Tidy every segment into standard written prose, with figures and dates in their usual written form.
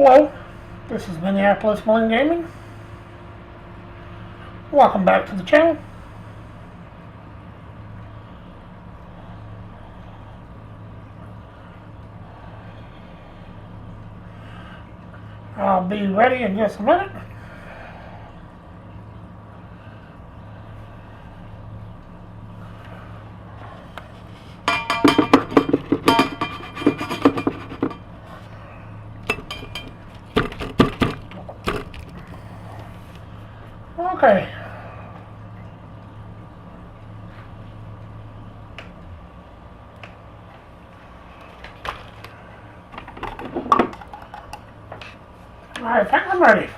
Hello, this is Minneapolis Milling Gaming. Welcome back to the channel. I'll be ready in just a minute. Okay. I think I'm ready.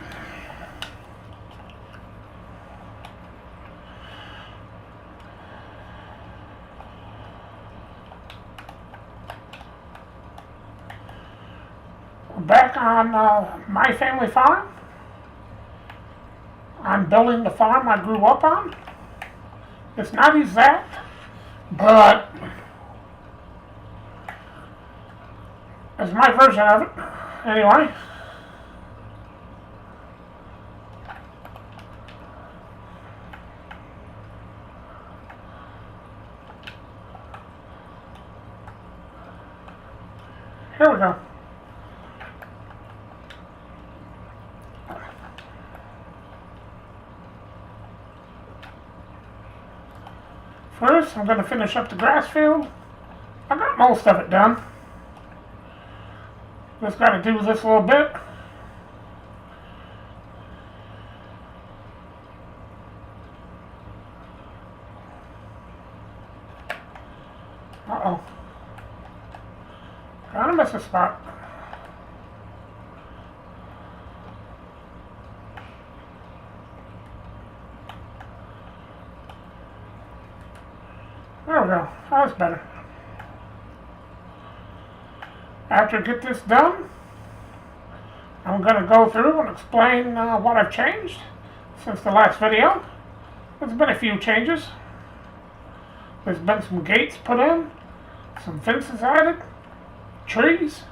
We're back on my family farm. I'm building the farm I grew up on. It's not exact, but it's my version of it. Anyway. Here we go. First, I'm going to finish up the grass field. I got most of it done. Just got to do this a little bit. Uh-oh. Gotta miss a spot. There we go. That's better. After I get this done, I'm going to go through and explain what I've changed since the last video. There's been a few changes. There's been some gates put in, some fences added, trees.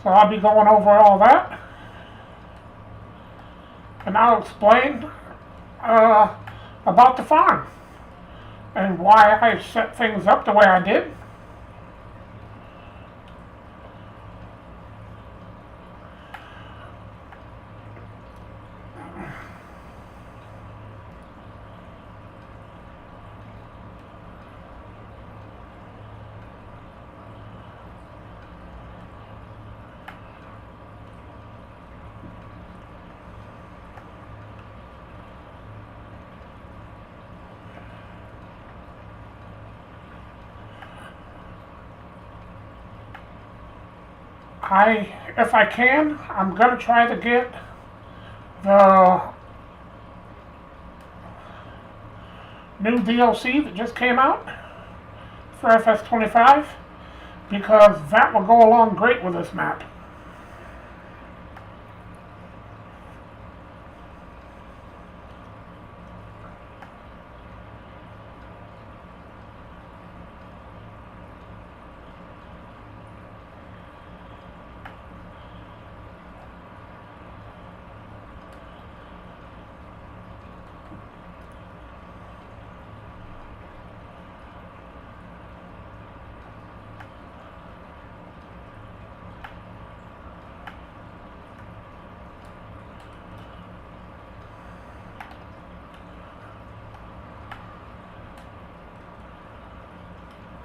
So I'll be going over all that, and I'll explain about the farm and why I set things up the way I did. If I can, I'm going to try to get the new DLC that just came out for FS25, because that will go along great with this map.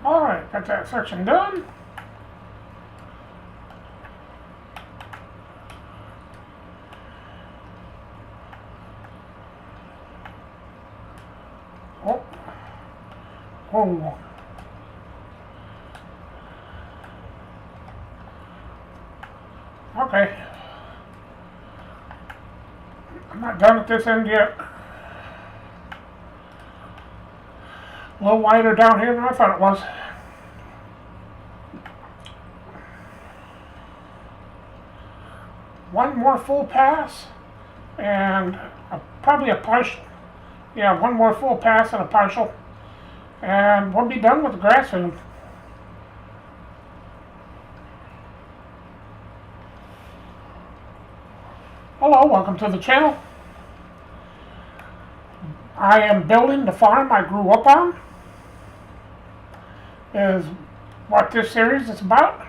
Alright, got that section done. Oh. Oh. Okay. I'm not done at this end yet. A little wider down here than I thought it was. One more full pass, and probably a partial, yeah, one more full pass and a partial, and we'll be done with the grass field. Hello, welcome to the channel. I am building the farm I grew up on, is what this series is about.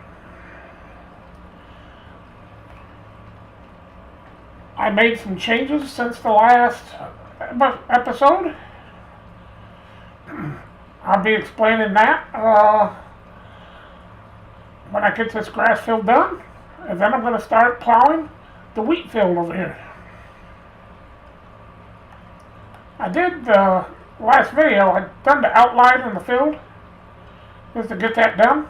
I made some changes since the last episode. I'll be explaining that when I get this grass field done, and then I'm going to start plowing the wheat field over here. I did the last video, I done the outline in the field, just to get that done.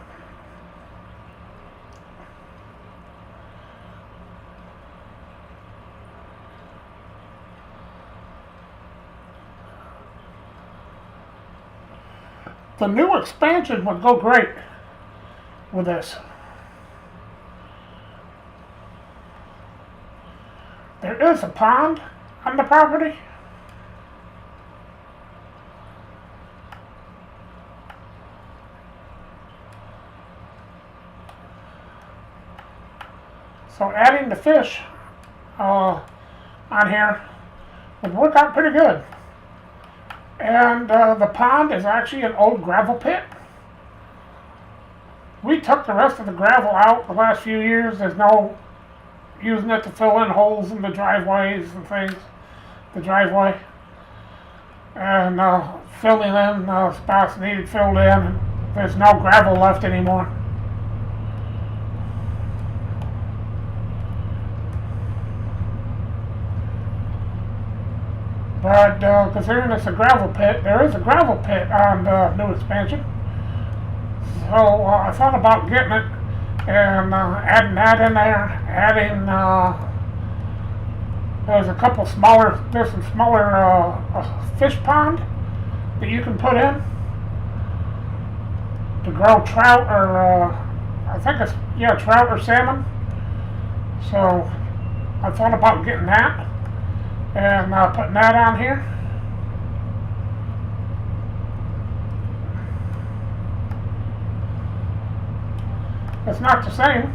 The new expansion would go great with this. There is a pond on the property. So adding the fish on here would work out pretty good. And the pond is actually an old gravel pit. We took the rest of the gravel out the last few years. There's no using it to fill in holes in the driveways and things, the driveway. And filling in spots needed filled in. There's no gravel left anymore. But considering it's a gravel pit, there is a gravel pit on the new expansion. So I thought about getting it and adding that in there. Adding, there's a couple smaller, there's some smaller fish pond that you can put in to grow trout or, I think it's, yeah, trout or salmon. So I thought about getting that and putting that on here. It's not the same,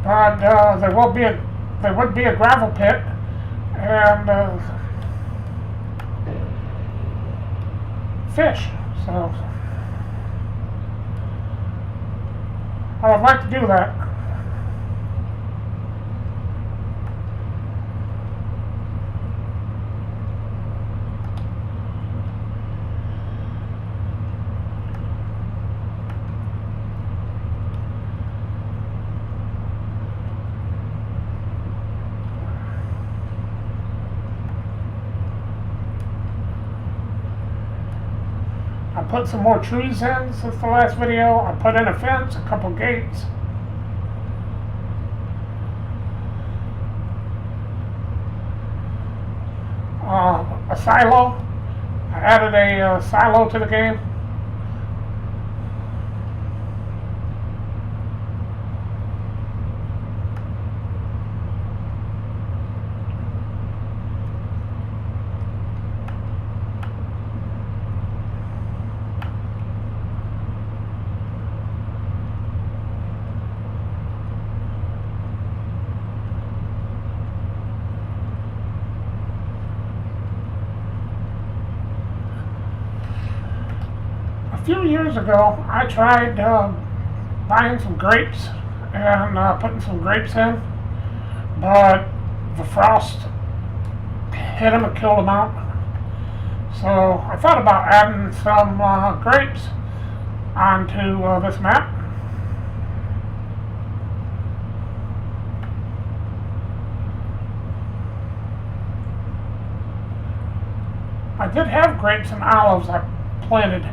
but there would be a gravel pit and fish. So I would like to do that. I put some more trees in since the last video. I put in a fence, a couple gates. A silo. I added a silo to the game. A few years ago, I tried buying some grapes and putting some grapes in, but the frost hit them and killed them out. So I thought about adding some grapes onto this map. I did have grapes and olives I planted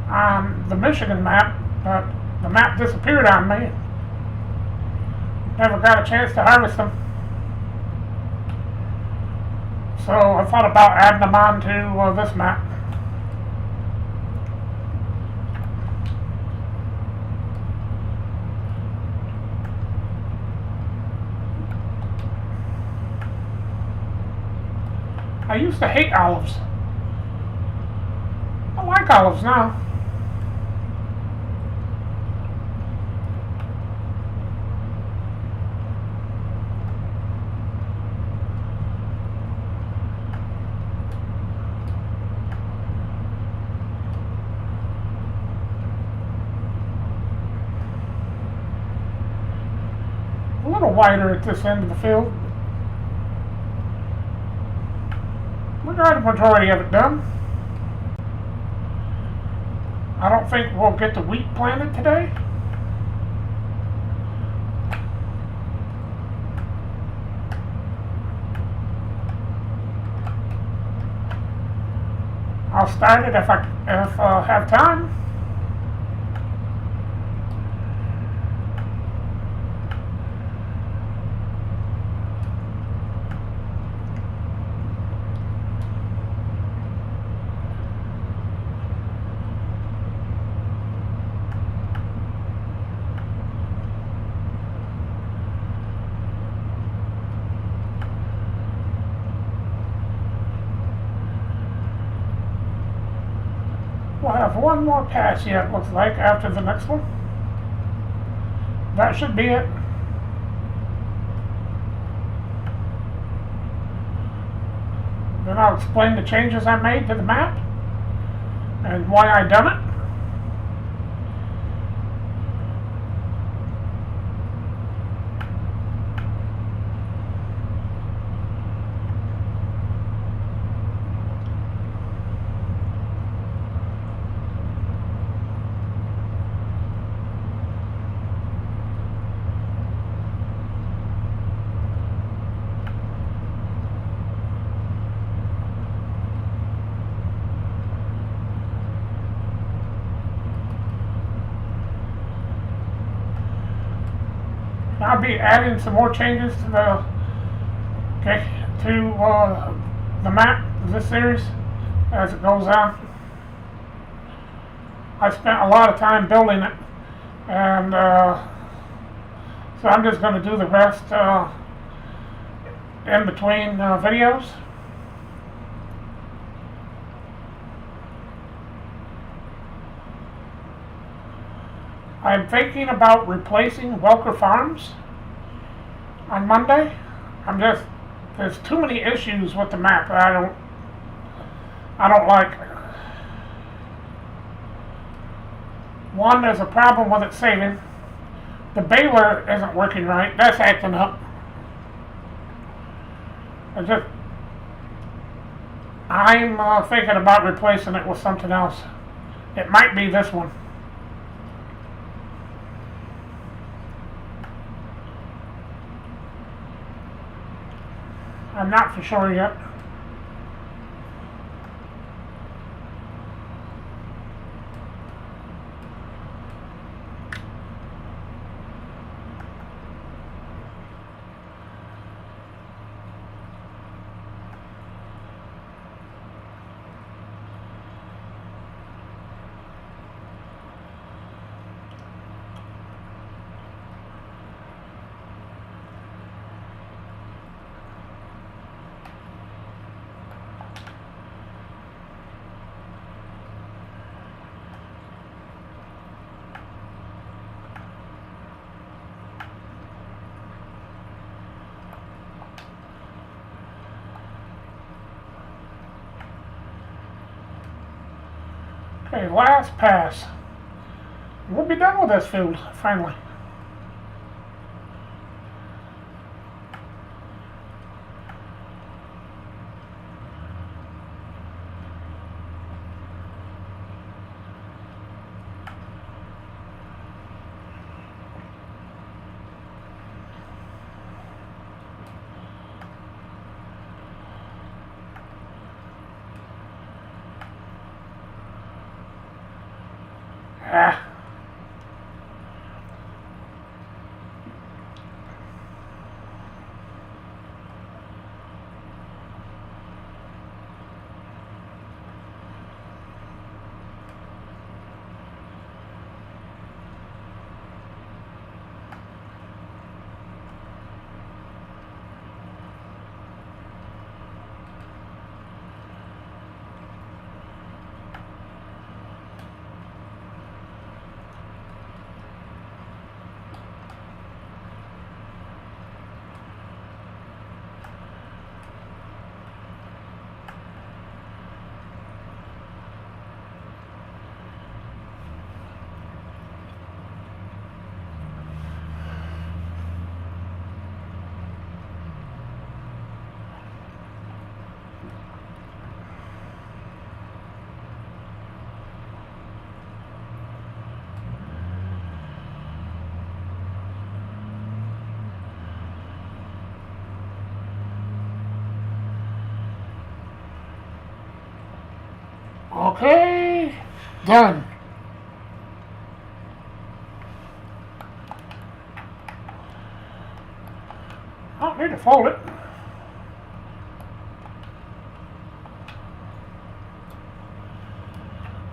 on the Michigan map, but the map disappeared on me. Never got a chance to harvest them. So I thought about adding them onto this map. I used to hate olives. I like olives now. A little wider at this end of the field. We got a majority of it done. I don't think we'll get the wheat planted today. I'll start it if I have time. We'll have one more pass yet, looks like, after the next one. That should be it. Then I'll explain the changes I made to the map and why I done it. I'll be adding some more changes to the map of this series as it goes on. I spent a lot of time building it, and so I'm just going to do the rest in between videos. I'm thinking about replacing Welker Farms on Monday. There's too many issues with the map that I don't like. One, there's a problem with it saving. The baler isn't working right. That's acting up. I'm thinking about replacing it with something else. It might be this one. I'm not for sure yet. Okay, last pass. We'll be done with this field, finally. Ah. Okay, done. I don't need to fold it.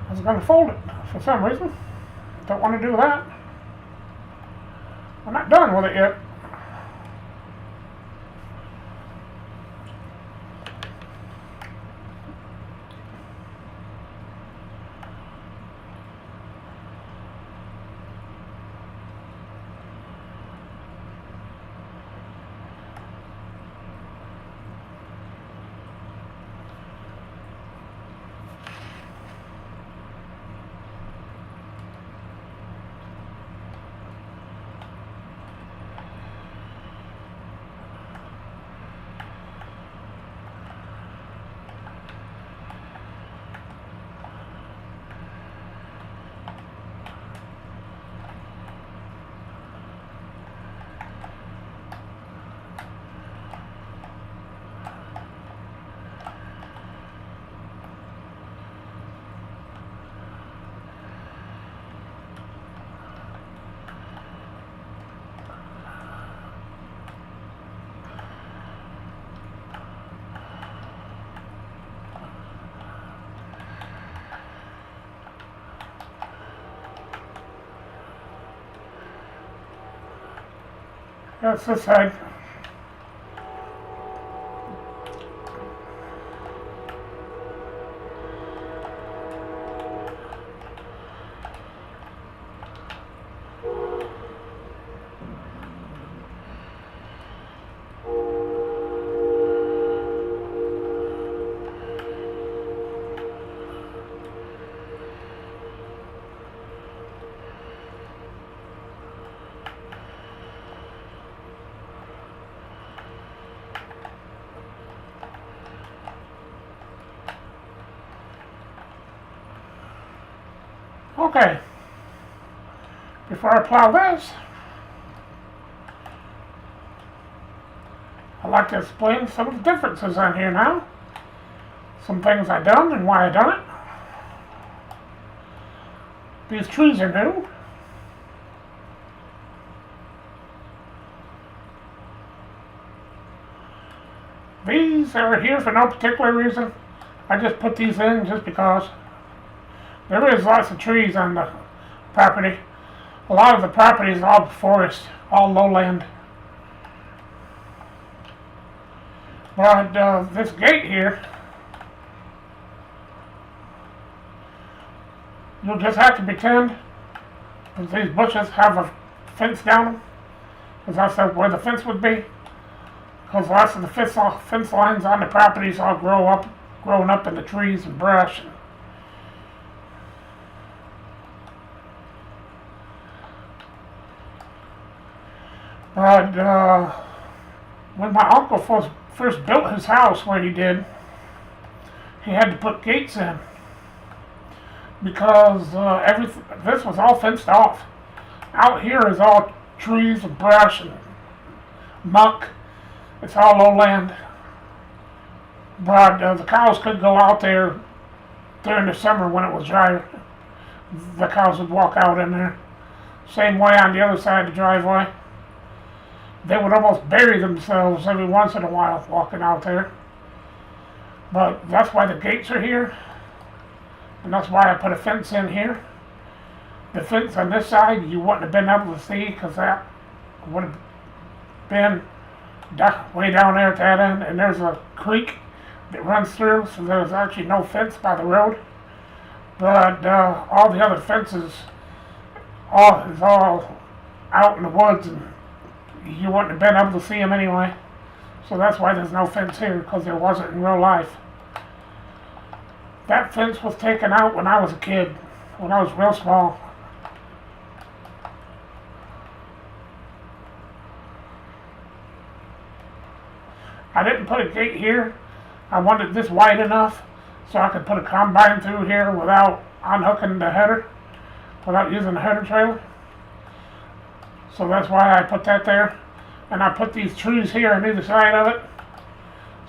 I was going to fold it for some reason. Don't want to do that. I'm not done with it yet. That's this side. Okay, before I plow this, I'd like to explain some of the differences on here now. Some things I done and why I done it. These trees are new. These are here for no particular reason. I just put these in just because. There is lots of trees on the property. A lot of the property is all forest, all lowland. But this gate here, you'll just have to pretend that these bushes have a fence down them, because that's where the fence would be. Because lots of the fence lines on the properties all grown up in the trees and brush. But when my uncle first built his house where he did, he had to put gates in because this was all fenced off. Out here is all trees and brush and muck. It's all lowland. But the cows could go out there during the summer when it was dry. The cows would walk out in there. Same way on the other side of the driveway. They would almost bury themselves every once in a while walking out there. But that's why the gates are here. And that's why I put a fence in here. The fence on this side you wouldn't have been able to see because that would have been way down there at that end. And there's a creek that runs through, so there's actually no fence by the road. But all the other fences is all out in the woods, and you wouldn't have been able to see them anyway. So that's why there's no fence here, because there wasn't in real life. That fence was taken out when I was a kid, when I was real small. I didn't put a gate here. I wanted this wide enough so I could put a combine through here without unhooking the header, without using the header trailer. So that's why I put that there. And I put these trees here on either side of it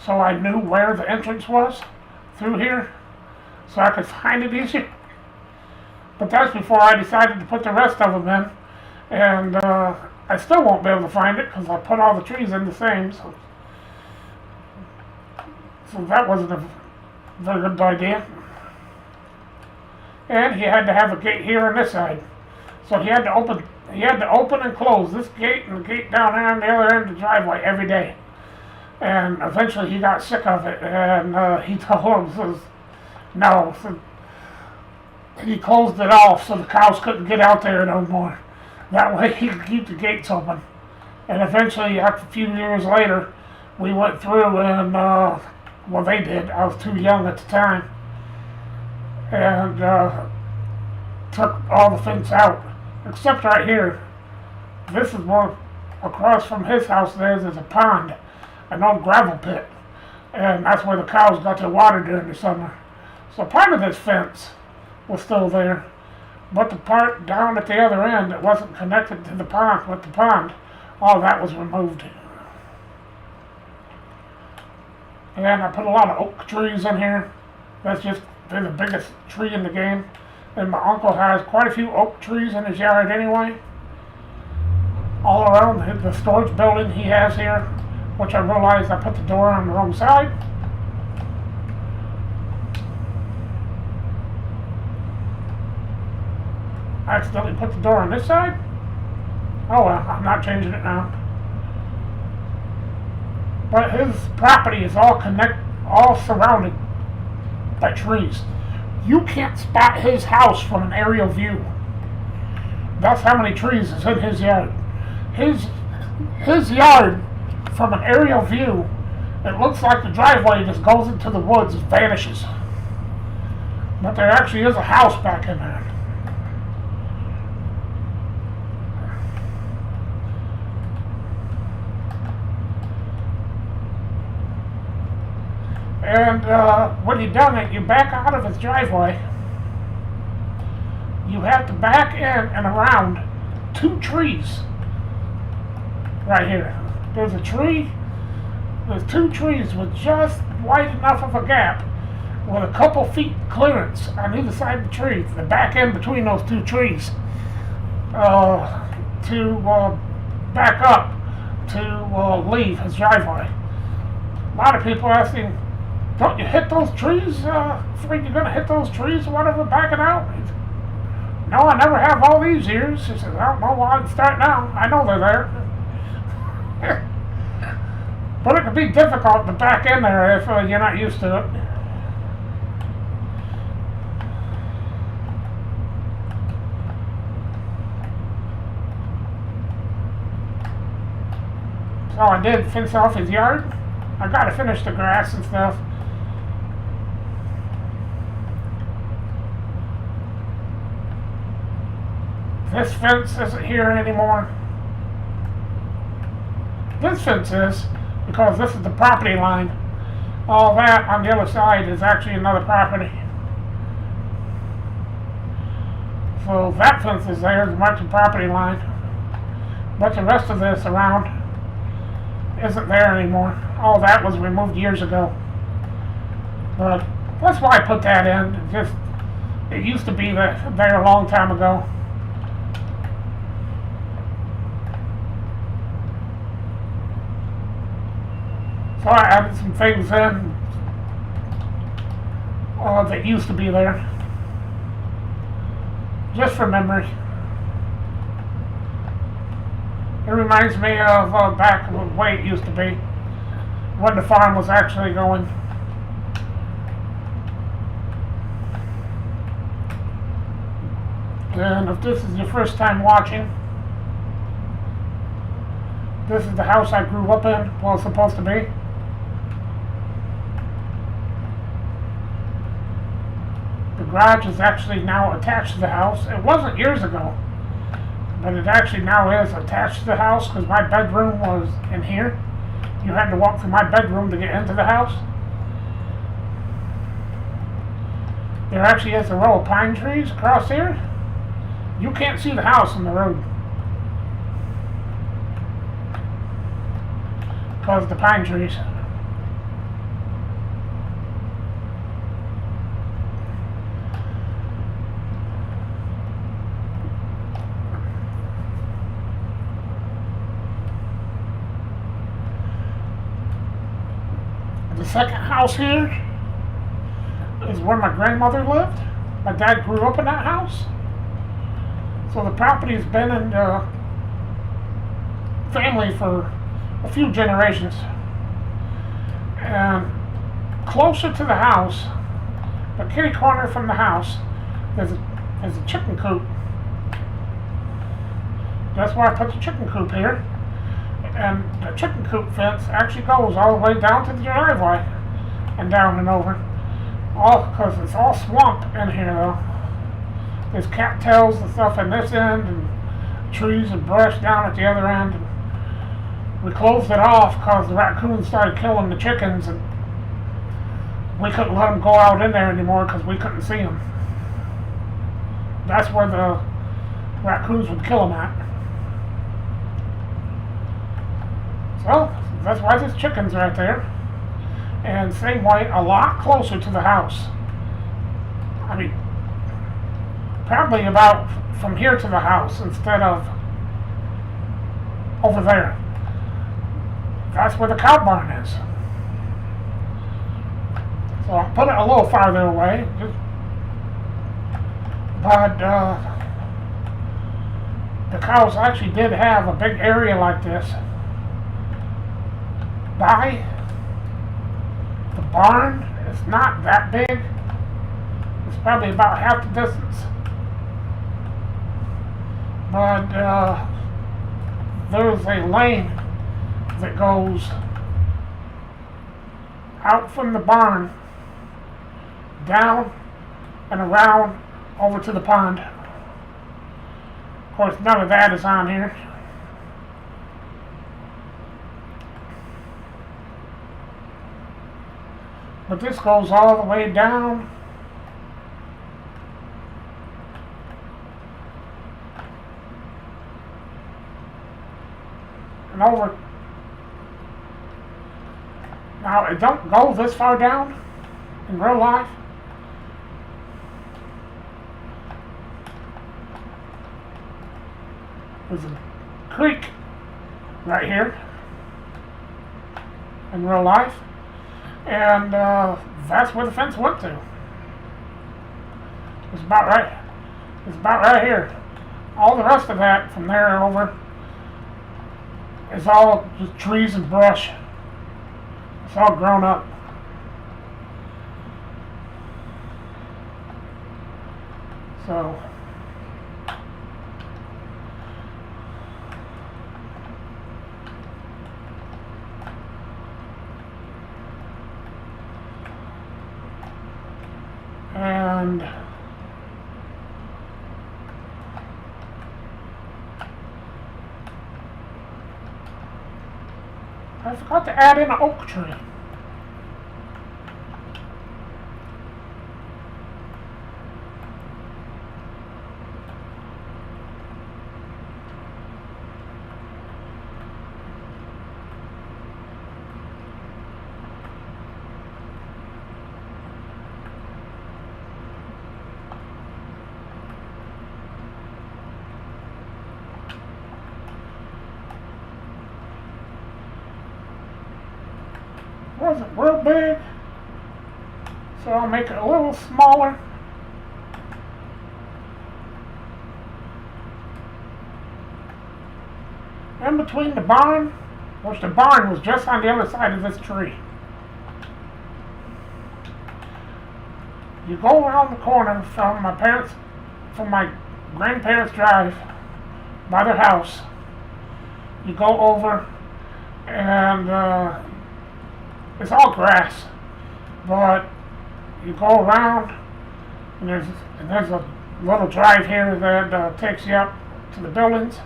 so I knew where the entrance was through here. so I could find it easier. But that's before I decided to put the rest of them in. And I still won't be able to find it because I put all the trees in the same. So that wasn't a very good idea. And he had to have a gate here on this side. So he had to open and close this gate and the gate down there on the other end of the driveway every day. And eventually he got sick of it, and he told him, says, no. So he closed it off so the cows couldn't get out there no more. That way he could keep the gates open. And eventually, after a few years later, we went through and, well, they did. I was too young at the time. And took all the fence out, except right here. This is where, across from his house there's a pond, an old gravel pit. And that's where the cows got their water during the summer. So part of this fence was still there. But the part down at the other end that wasn't connected to the pond, all that was removed. And I put a lot of oak trees in here. They're the biggest tree in the game. And my uncle has quite a few oak trees in his yard anyway. All around the storage building he has here, which I realized I put the door on the wrong side. I accidentally put the door on this side. Oh well, I'm not changing it now. But his property is all surrounded by trees. You can't spot his house from an aerial view. That's how many trees is in his yard. His yard, from an aerial view, it looks like the driveway just goes into the woods and vanishes. But there actually is a house back in there. And when you're done it, you back out of his driveway. You have to back in and around 2 trees. Right here. There's 2 trees with just wide enough of a gap with a couple feet clearance on either side of the tree. The back end between those 2 trees to back up to leave his driveway. A lot of people asking, don't you hit those trees? Afraid you're going to hit those trees or whatever backing out? No, I never have all these years. He says, I don't know why I'd start now. I know they're there. But it can be difficult to back in there if you're not used to it. So I did fence off his yard. I got to finish the grass and stuff. This fence isn't here anymore. This fence is, because this is the property line. All that on the other side is actually another property. So that fence is there, the marked property line. But the rest of this around isn't there anymore. All that was removed years ago. But that's why I put that in. It used to be there a long time ago. So I added some things in that used to be there, just for memory. It reminds me of back the way it used to be, when the farm was actually going. And if this is your first time watching, this is the house I grew up in, well, it's supposed to be. The garage is actually now attached to the house. It wasn't years ago, but it actually now is attached to the house because my bedroom was in here. You had to walk through my bedroom to get into the house. There actually is a row of pine trees across here. You can't see the house on the road because of the pine trees. second house here is where my grandmother lived. My dad grew up in that house. So the property's been in the family for a few generations. And closer to the house, but kitty corner from the house, there's a chicken coop. That's why I put the chicken coop here. And the chicken coop fence actually goes all the way down to the driveway and down and over. All because it's all swamp in here though. There's cattails and stuff in this end and trees and brush down at the other end. And we closed it off because the raccoons started killing the chickens and we couldn't let them go out in there anymore because we couldn't see them. That's where the raccoons would kill them at. So, that's why there's chickens right there. And same way, a lot closer to the house. I mean, probably about from here to the house instead of over there. That's where the cow barn is. So I'll put it a little farther away. But the cows actually did have a big area like this by the barn. It's not that big. It's probably about half the distance. But there's a lane that goes out from the barn, down and around over to the pond. Of course, none of that is on here. But this goes all the way down and over. Now, it don't go this far down in real life. There's a creek right here in real life. And that's where the fence went to. It's about right. It's about right here. All the rest of that from there over is all just trees and brush. It's all grown up. So and I forgot to add in an oak tree. Wasn't real big, so I'll make it a little smaller. In between the barn, which the barn was just on the other side of this tree. You go around the corner from my grandparents' drive by their house. You go over and it's all grass, but you go around, and there's a little drive here that takes you up to the buildings,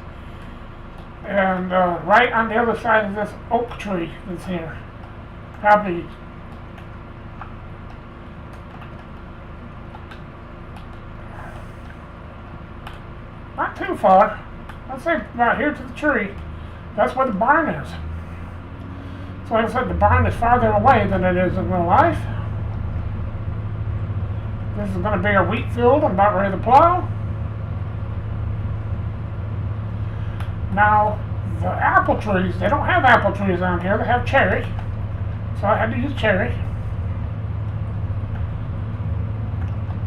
and right on the other side of this oak tree that's here, probably not too far. I'd say about here to the tree. That's where the barn is. So like I said, the barn is farther away than it is in real life. This is going to be a wheat field I'm about ready to plow. Now, the apple trees, they don't have apple trees on here, they have cherry. so I had to use cherry.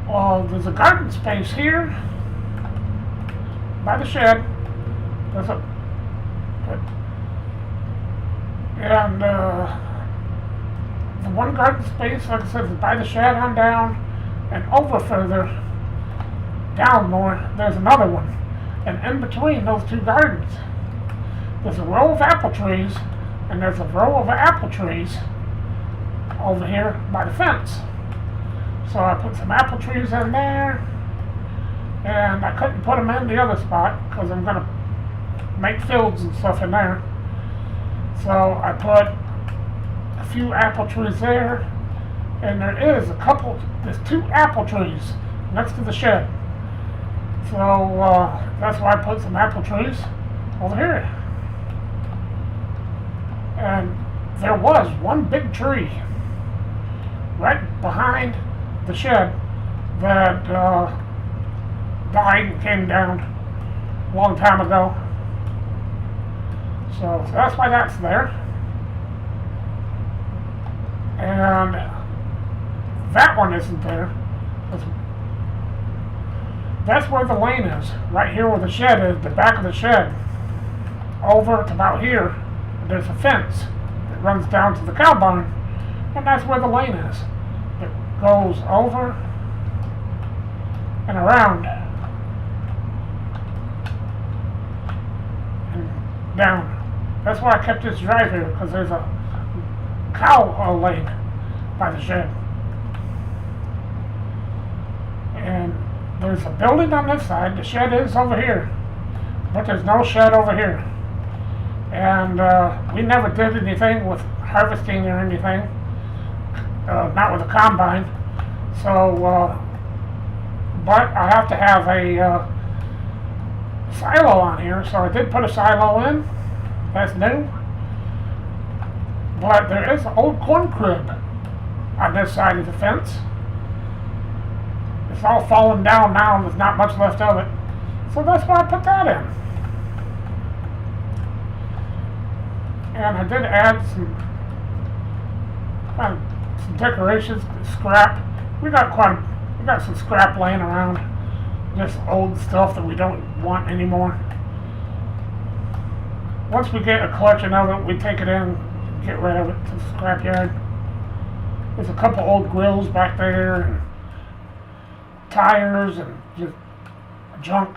Well, there's a garden space here by the shed. There's a and the one garden space, like I said, is by the shed on down, and over further down more, there's another one. And in between those two gardens, there's a row of apple trees, and there's a row of apple trees over here by the fence. So I put some apple trees in there, and I couldn't put them in the other spot because I'm going to make fields and stuff in there. So I put a few apple trees there, and there's two apple trees next to the shed. So that's why I put some apple trees over here. And there was one big tree right behind the shed that died and came down a long time ago. So that's why that's there. And that one isn't there. That's where the lane is. Right here where the shed is, the back of the shed. Over to about here, there's a fence that runs down to the cow barn. And that's where the lane is. It goes over and around and down. That's why I kept this drive here, because there's a cow lane by the shed. And there's a building on this side. The shed is over here, but there's no shed over here. And we never did anything with harvesting or anything, not with a combine. So, but I have to have a silo on here, so I did put a silo in. That's new. But there is an old corn crib on this side of the fence. It's all fallen down now, and there's not much left of it. So that's why I put that in. And I did add some decorations, scrap. We got some scrap laying around, just old stuff that we don't want anymore. Once we get a collection of it, we take it in, get rid of it to the scrapyard. There's a couple old grills back there, and tires, and just junk.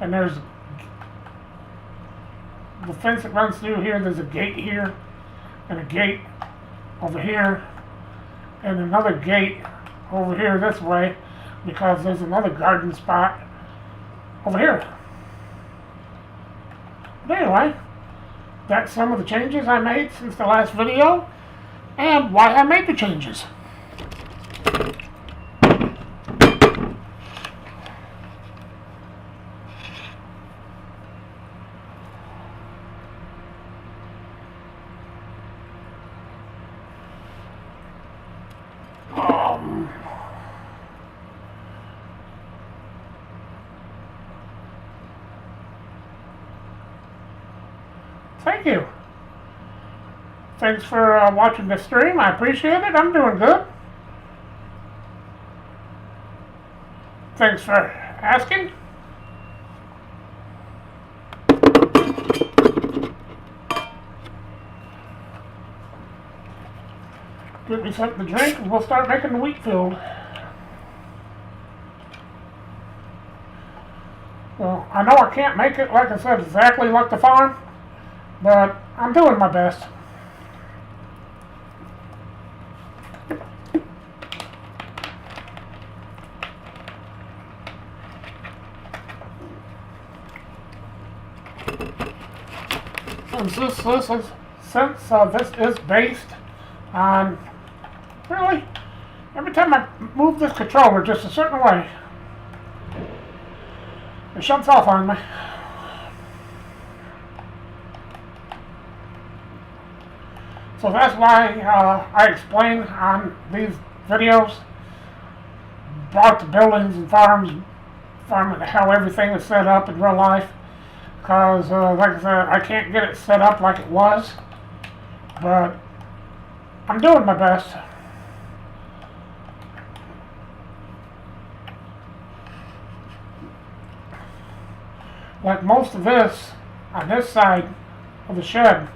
And there's the fence that runs through here. There's a gate here, and a gate over here, and another gate over here this way, because there's another garden spot over here. But anyway, that's some of the changes I made since the last video, and why I made the changes. Thank you. Thanks for watching the stream. I appreciate it. I'm doing good. Thanks for asking. Get me something to drink, and we'll start making the wheat field. Well, I know I can't make it, like I said, exactly like the farm, but I'm doing my best. Since this is based on, really, every time I move this controller just a certain way, it shuts off on me. So that's why I explain on these videos about the buildings and farms, how everything is set up in real life. because, like I said, I can't get it set up like it was, but I'm doing my best. Like most of this, on this side of the shed,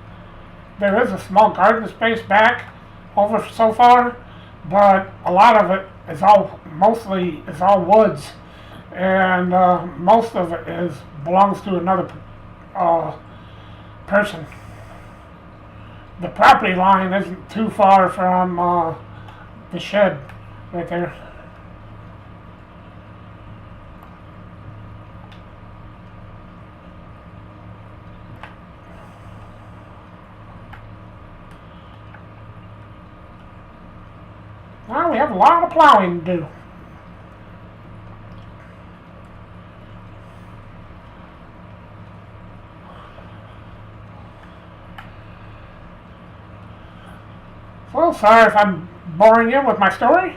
there is a small garden space back over so far, but a lot of it is mostly woods, and most of it belongs to another person. The property line isn't too far from the shed right there. Well, we have a lot of plowing to do. So, sorry if I'm boring you with my story,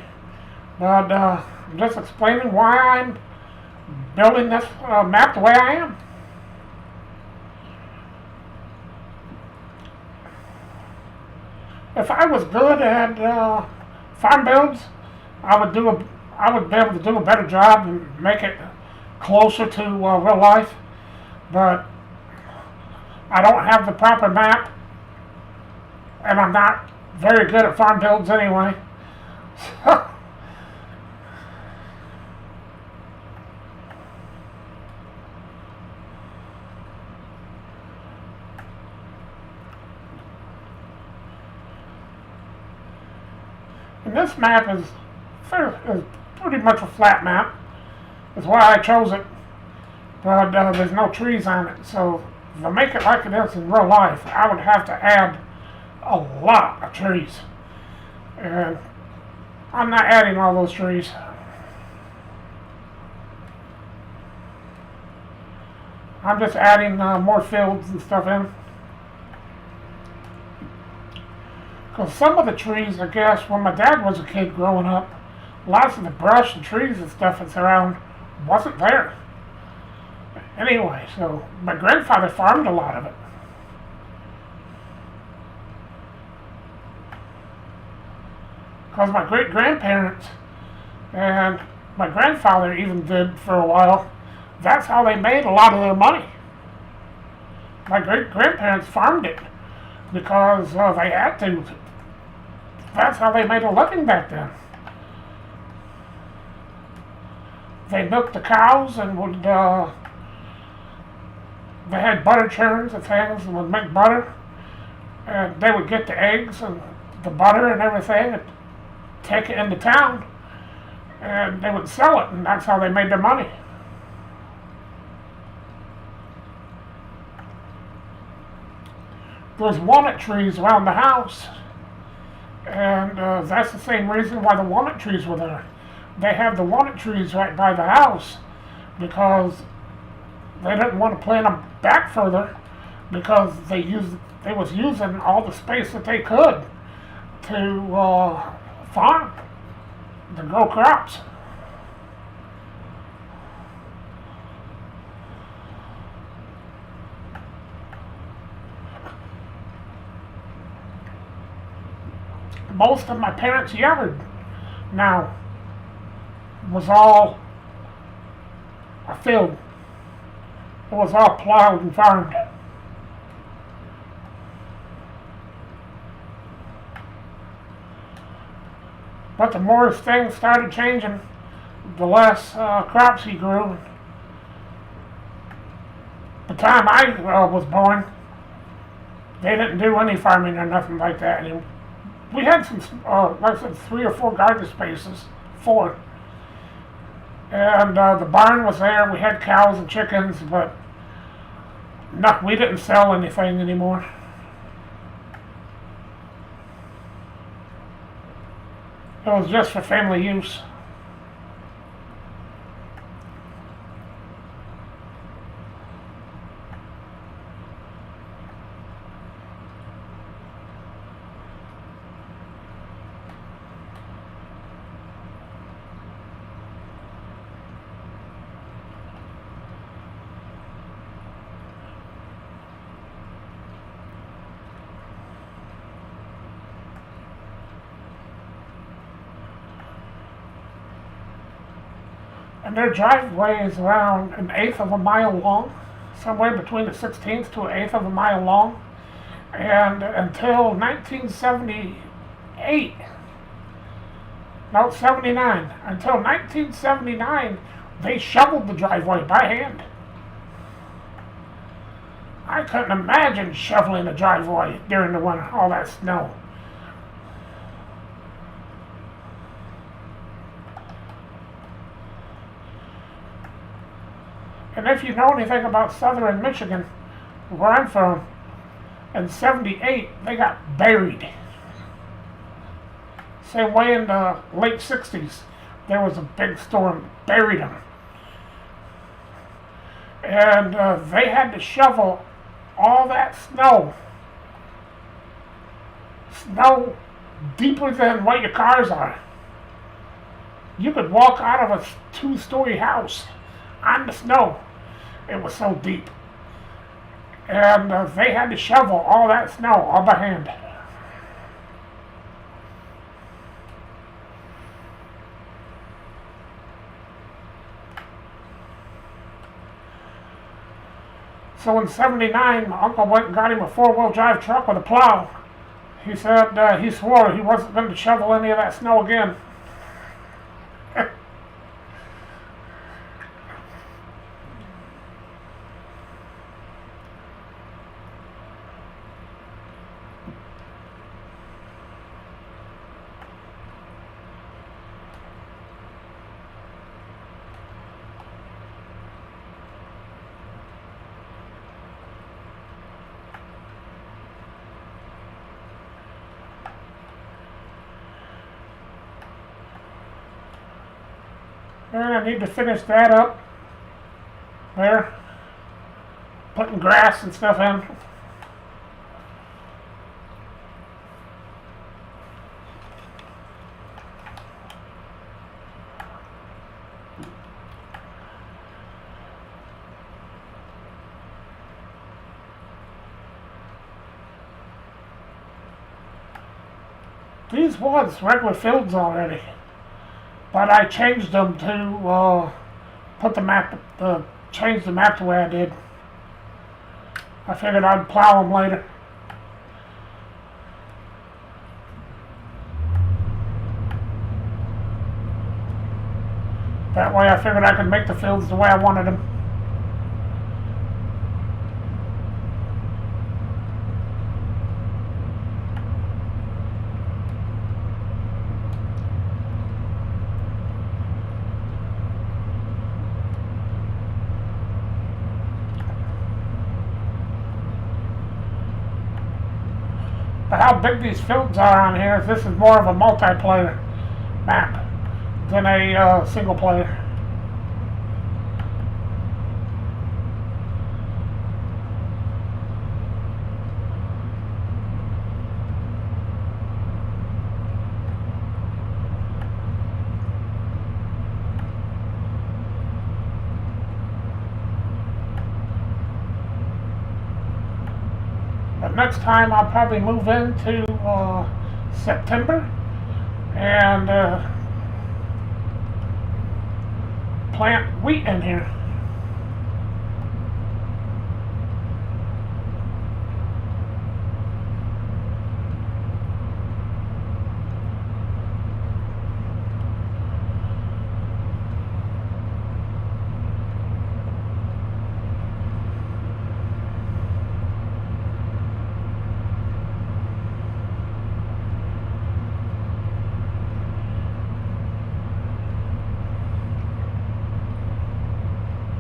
but I'm just explaining why I'm building this map the way I am. If I was good at farm builds, I would be able to do a better job and make it closer to real life. But I don't have the proper map, and I'm not very good at farm builds anyway. And this map is pretty much a flat map. That's why I chose it. But there's no trees on it. So to make it like it is in real life, I would have to add a lot of trees. And I'm not adding all those trees. I'm just adding more fields and stuff in. Because some of the trees, I guess, when my dad was a kid growing up, lots of the brush and trees and stuff that's around wasn't there. Anyway, so my grandfather farmed a lot of it. Because my great-grandparents and my grandfather even did for a while, that's how they made a lot of their money. My great-grandparents farmed it because they had to. That's how they made a living back then. They milked the cows and would, they had butter churns and things and would make butter. And they would get the eggs and the butter and everything and take it into town. And they would sell it, and that's how they made their money. There's walnut trees around the house, and that's the same reason why the walnut trees were there. They have the walnut trees right by the house because they didn't want to plant them back further because they was using all the space that they could to farm, to grow crops. Most of my parents' yard now was all a field. It was all plowed and farmed. But the more things started changing, the less crops he grew. The time I was born, they didn't do any farming or nothing like that anymore. We had some, like I said, 3 or 4 garden spaces, 4. And the barn was there. We had cows and chickens, but no, we didn't sell anything anymore. It was just for family use. And their driveway is around an eighth of a mile long, somewhere between a 16th to an eighth of a mile long. And until 1978, no, 79, until 1979, they shoveled the driveway by hand. I couldn't imagine shoveling a driveway during the winter, all that snow. And if you know anything about southern Michigan, where I'm from, in 78, they got buried. Same way in the late 60s, there was a big storm, buried them. And they had to shovel all that snow deeper than what your cars are. You could walk out of a 2-story house on the snow. It was so deep. And they had to shovel all that snow all by hand. So in 79, my uncle went and got him a 4-wheel drive truck with a plow. He said he swore he wasn't going to shovel any of that snow again. And I need to finish that up. There. Putting grass and stuff in. These was regular fields already. But I changed them to change the map the way I did. I figured I'd plow them later. That way I figured I could make the fields the way I wanted them. But how big these fields are on here, this is more of a multiplayer map than a single player. But next time I'll probably move into September and plant wheat in here.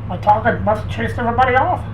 My talking must have chased everybody off.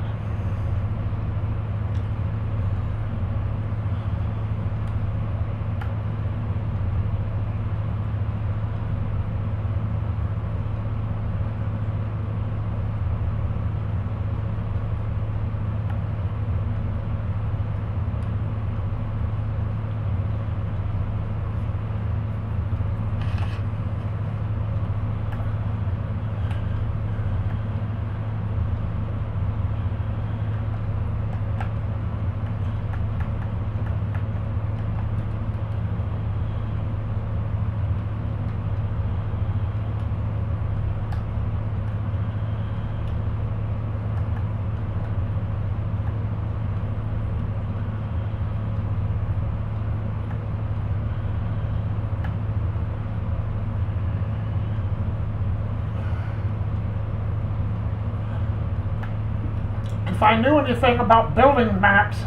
If I knew anything about building maps,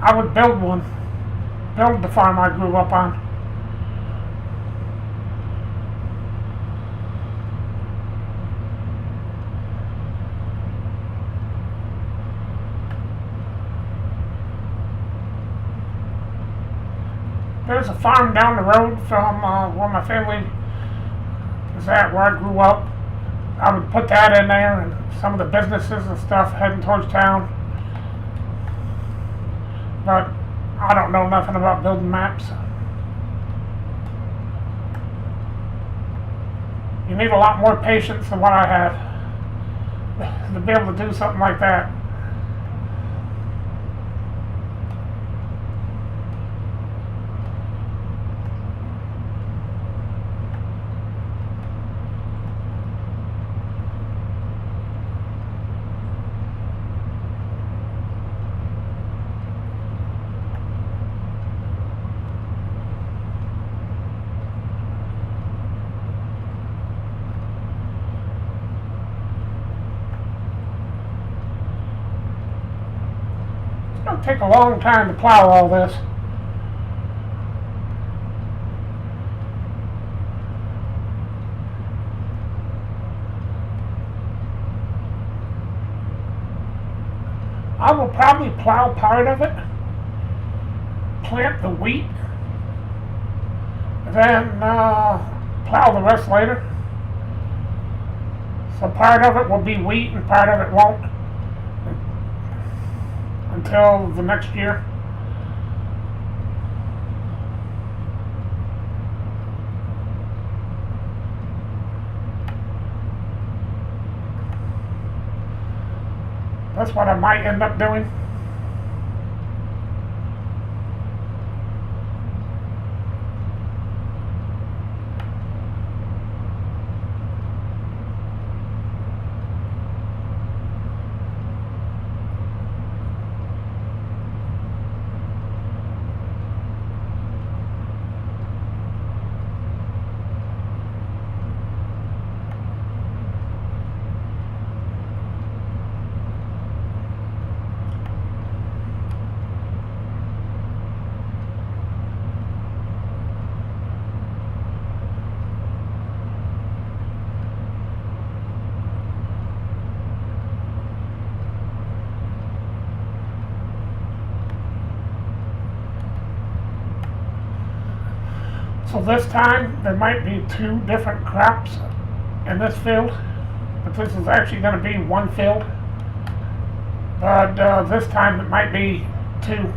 I would build one. Build the farm I grew up on. There's a farm down the road from where my family is at, where I grew up. I would put that in there, and some of the businesses and stuff heading towards town. But I don't know nothing about building maps. You need a lot more patience than what I have to be able to do something like that. It'll take a long time to plow all this. I will probably plow part of it, plant the wheat, then plow the rest later. So part of it will be wheat and part of it won't until the next year. That's what I might end up doing. So this time there might be 2 different crops in this field, but this is actually going to be one field. But this time it might be 2.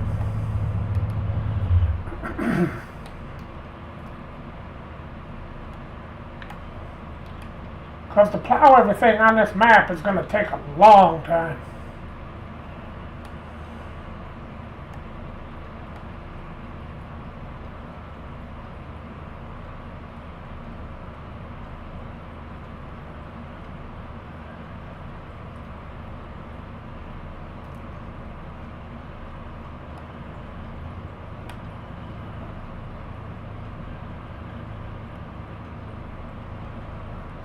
Because to plow everything on this map is going to take a long time.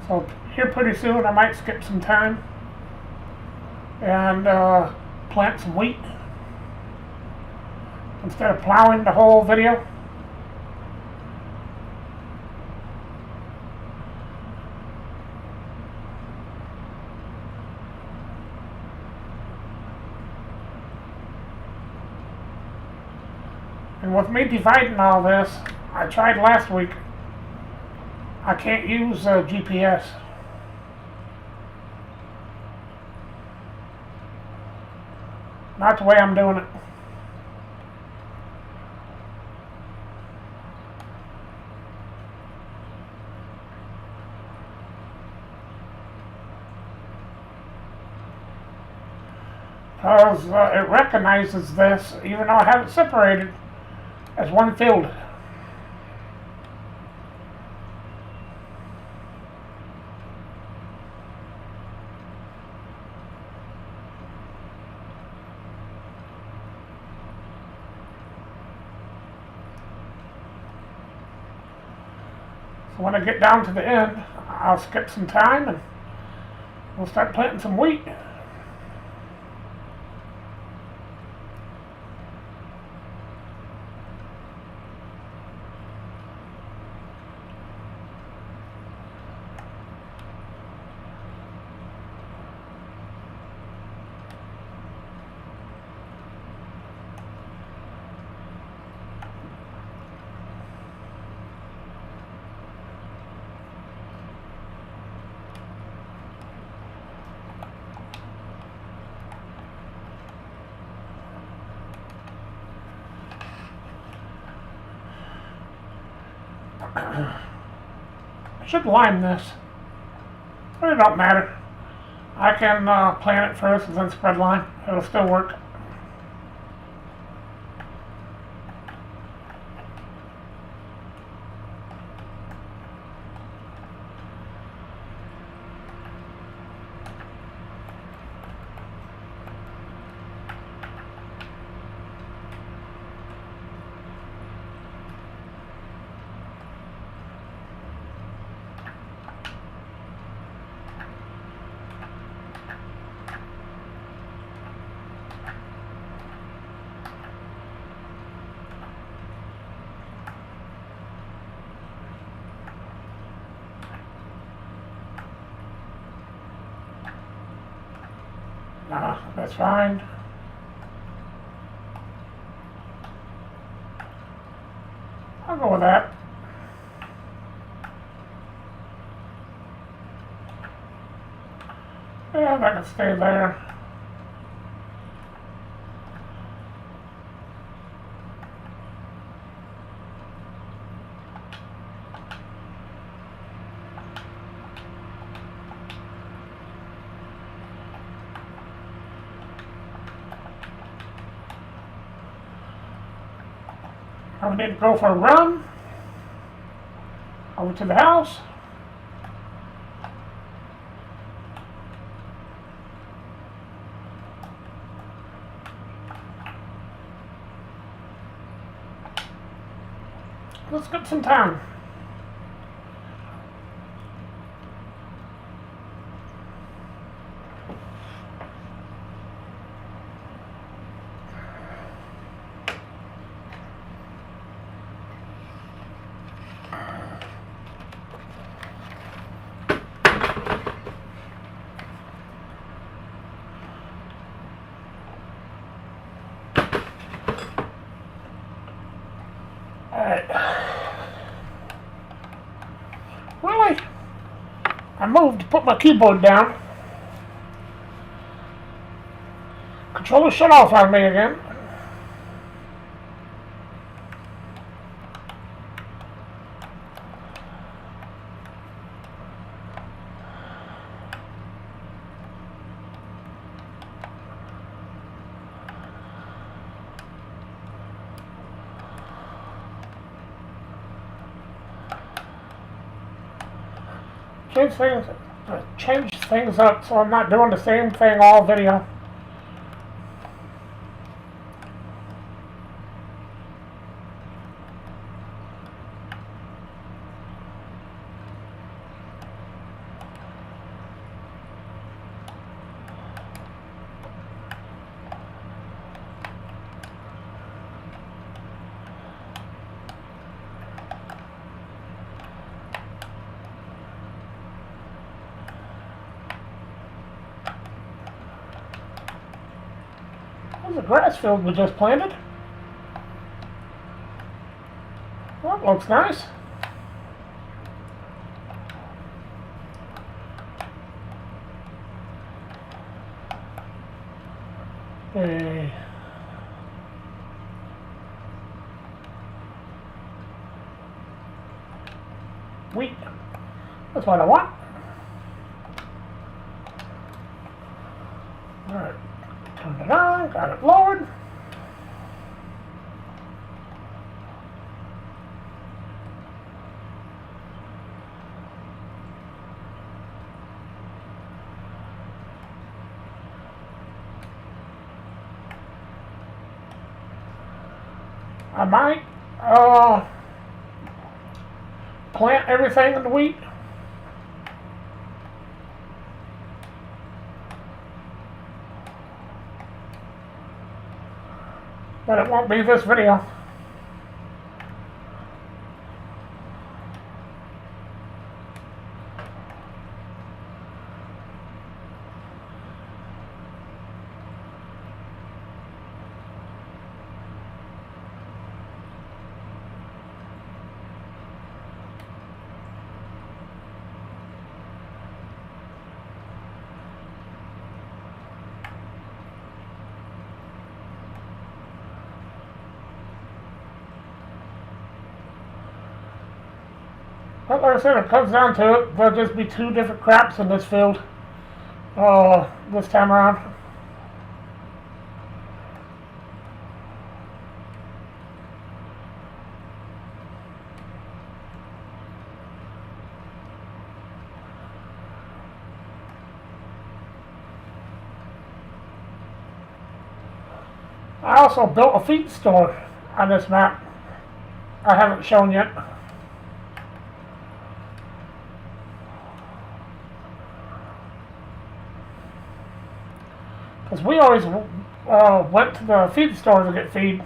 So here pretty soon I might skip some time and plant some wheat instead of plowing the whole video. And with me dividing all this, I tried last week. I can't use GPS. Not the way I'm doing it. Because it recognizes this, even though I have it separated, as one field. So when I get down to the end, I'll skip some time and we'll start planting some wheat. I should lime this, but it don't matter. I can plant it first and then spread lime. It'll still work. That's fine. I'll go with that. Yeah, that can stay there. I need to go for a run over to the house. Let's get some time. Really? I moved to put my keyboard down. Controller shut off on me again. Change things up so I'm not doing the same thing all video. There's a grass field we just planted. That looks nice. Hey. Wheat. That's what I want. Alright. Turn it on, got it lowered. I might plant everything in the wheat. But it won't be this video. But like I said, if it comes down to it, there'll just be 2 different crops in this field this time around. I also built a feed store on this map. I haven't shown yet. Because we always went to the feed store to get feed.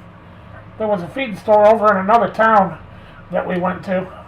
There was a feed store over in another town that we went to.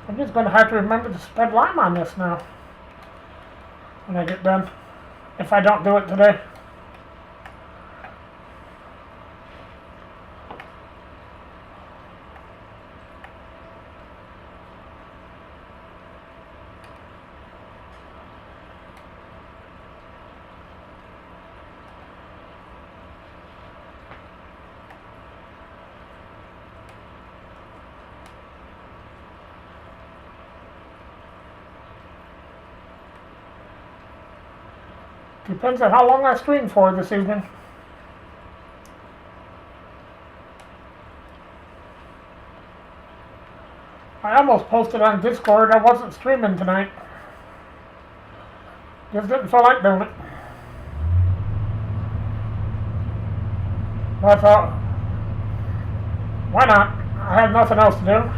I'm just going to have to remember to spread lime on this now when I get done, if I don't do it today. Depends on how long I stream for this evening. I almost posted on Discord I wasn't streaming tonight. Just didn't feel like doing it. But I thought, why not? I had nothing else to do.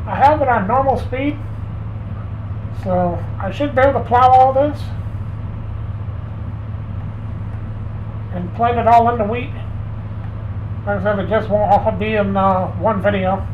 I have it on normal speed, so I should be able to plow all this and plane it all into wheat. Like I said, it just won't all be in one video.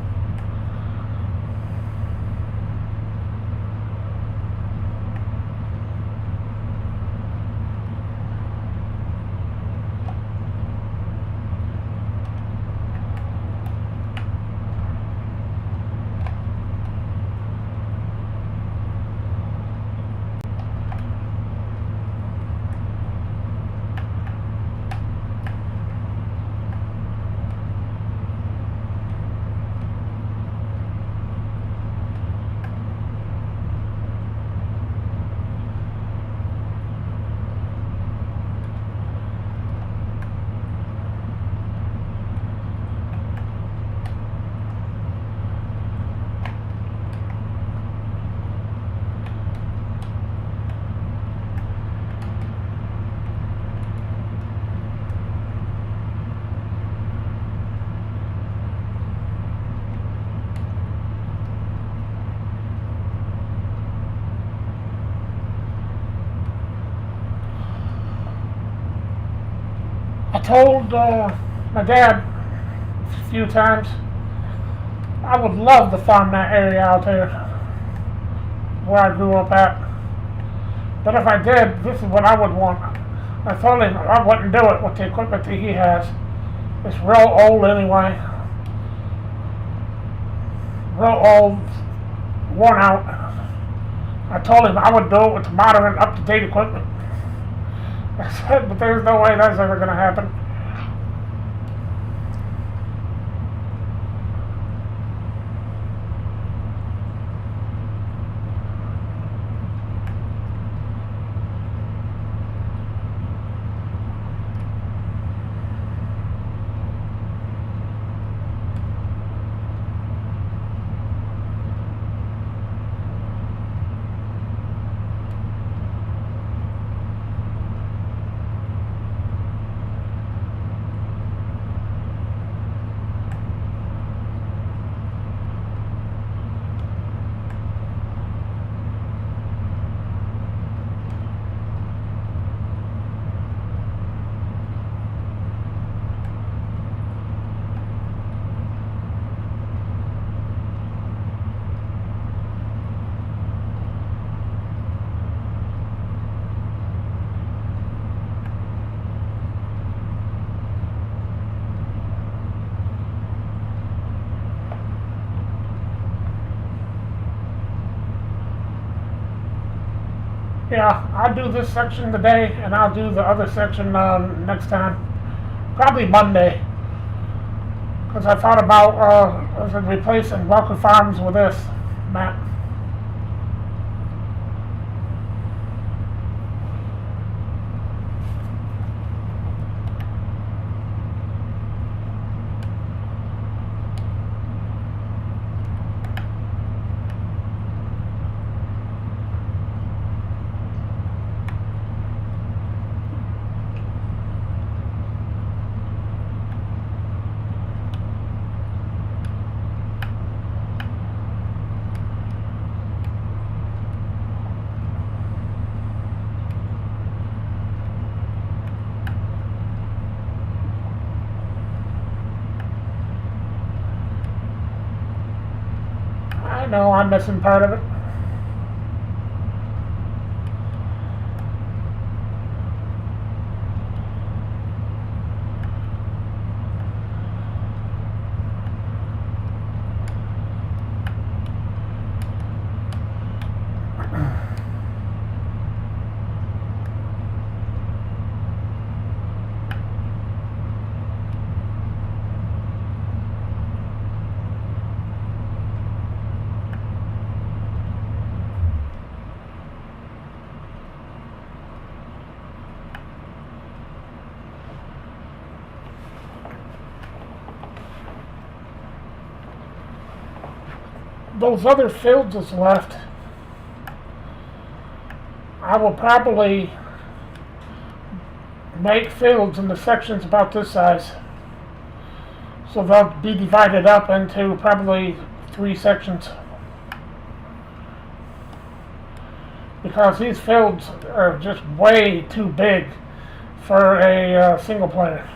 told my dad a few times I would love to farm that area out there where I grew up at. But if I did, this is what I would want. I told him I wouldn't do it with the equipment that he has. It's real old anyway. Real old, worn out. I told him I would do it with modern, up-to-date equipment. I said, but there's no way that's ever going to happen. Yeah, I'll do this section today, and I'll do the other section next time. Probably Monday. Because I thought about replacing Welcome Farms with this map. I know I'm missing part of it. Those other fields that's left, I will probably make fields in the sections about this size. So they'll be divided up into probably 3 sections. Because these fields are just way too big for a single player.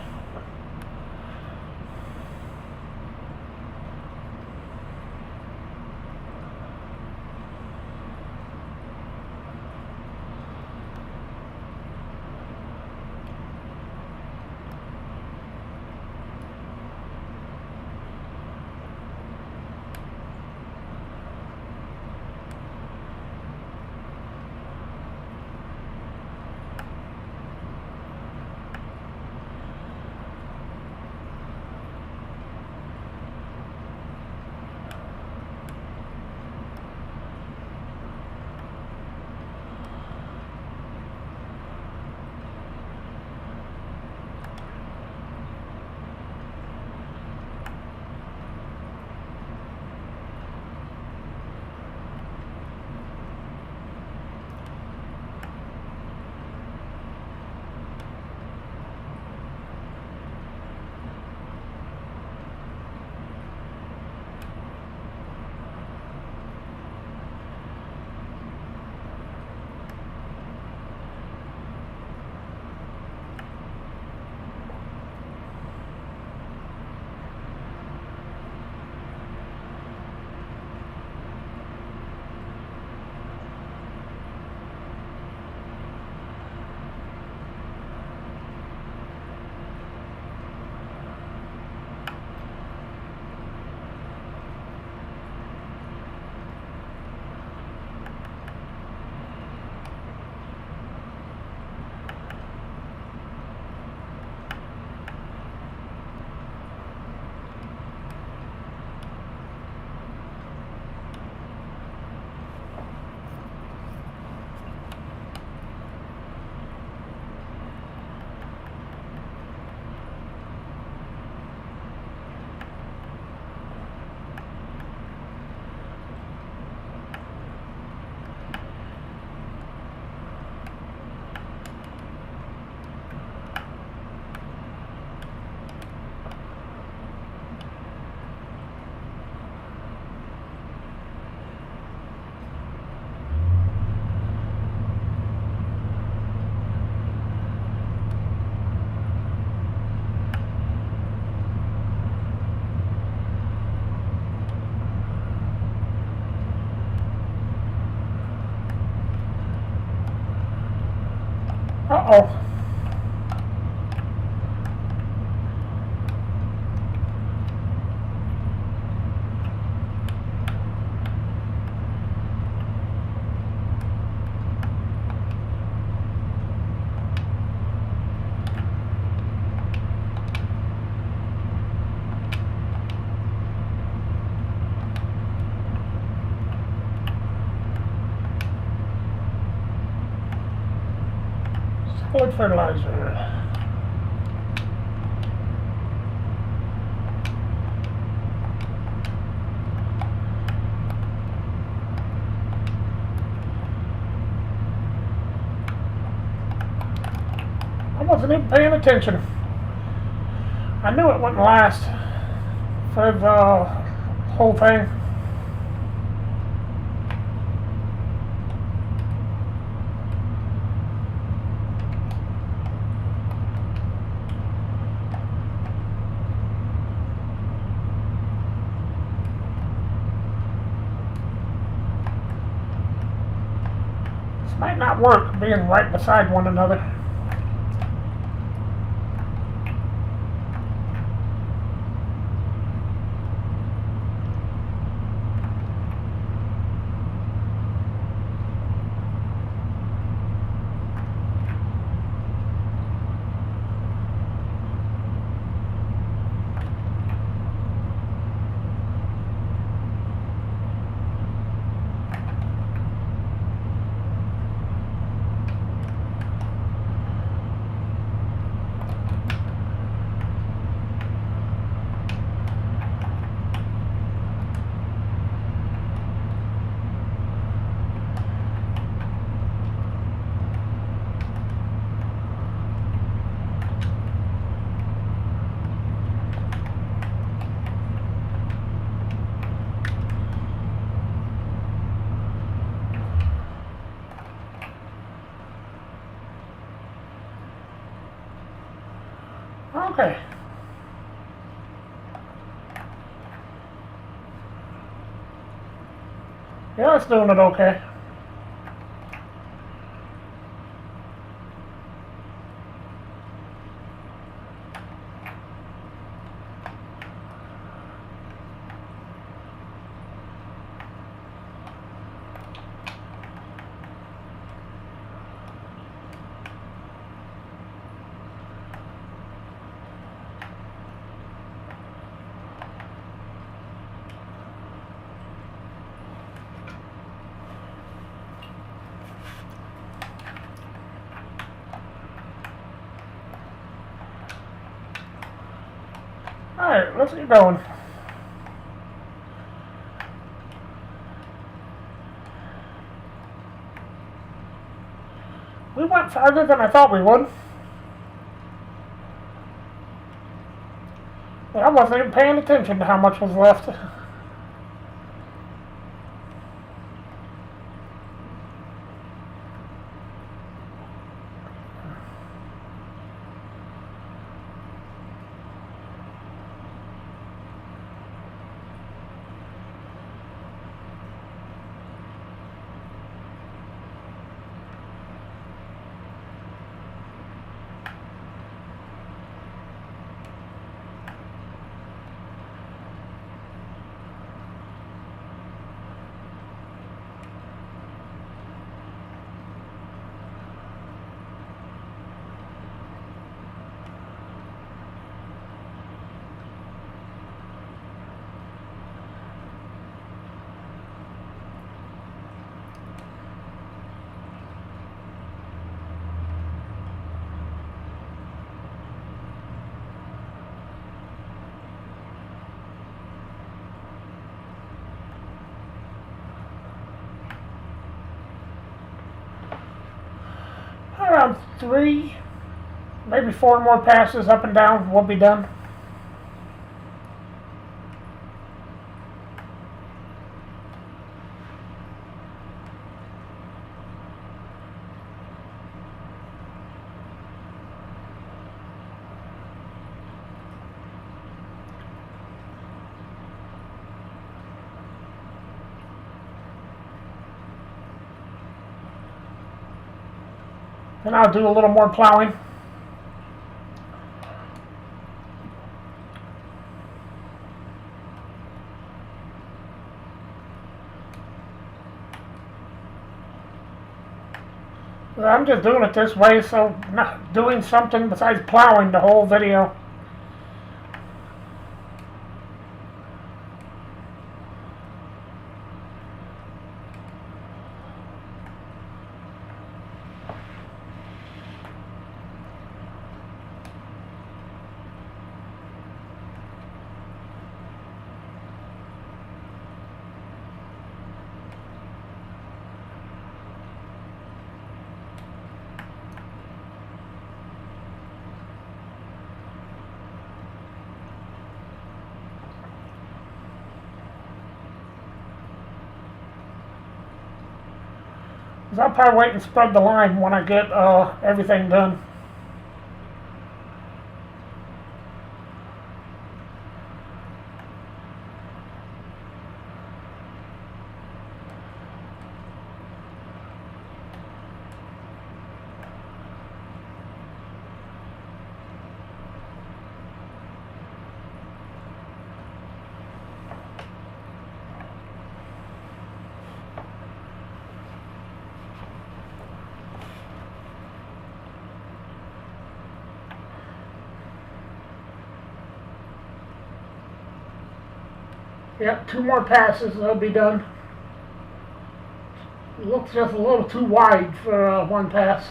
Uh-oh. Solid fertilizer. I wasn't even paying attention. I knew it wouldn't last for the whole thing. This might not work being right beside one another. Okay. Yeah, it's doing it okay. Alright, let's get going. We went farther than I thought we would. I wasn't even paying attention to how much was left. Around 3, maybe 4 more passes up and down, we'll be done. Then I'll do a little more plowing. I'm just doing it this way, so not doing something besides plowing the whole video. I'll probably wait and spread the line when I get everything done. Yep, 2 more passes and it'll be done. It looks just a little too wide for one pass.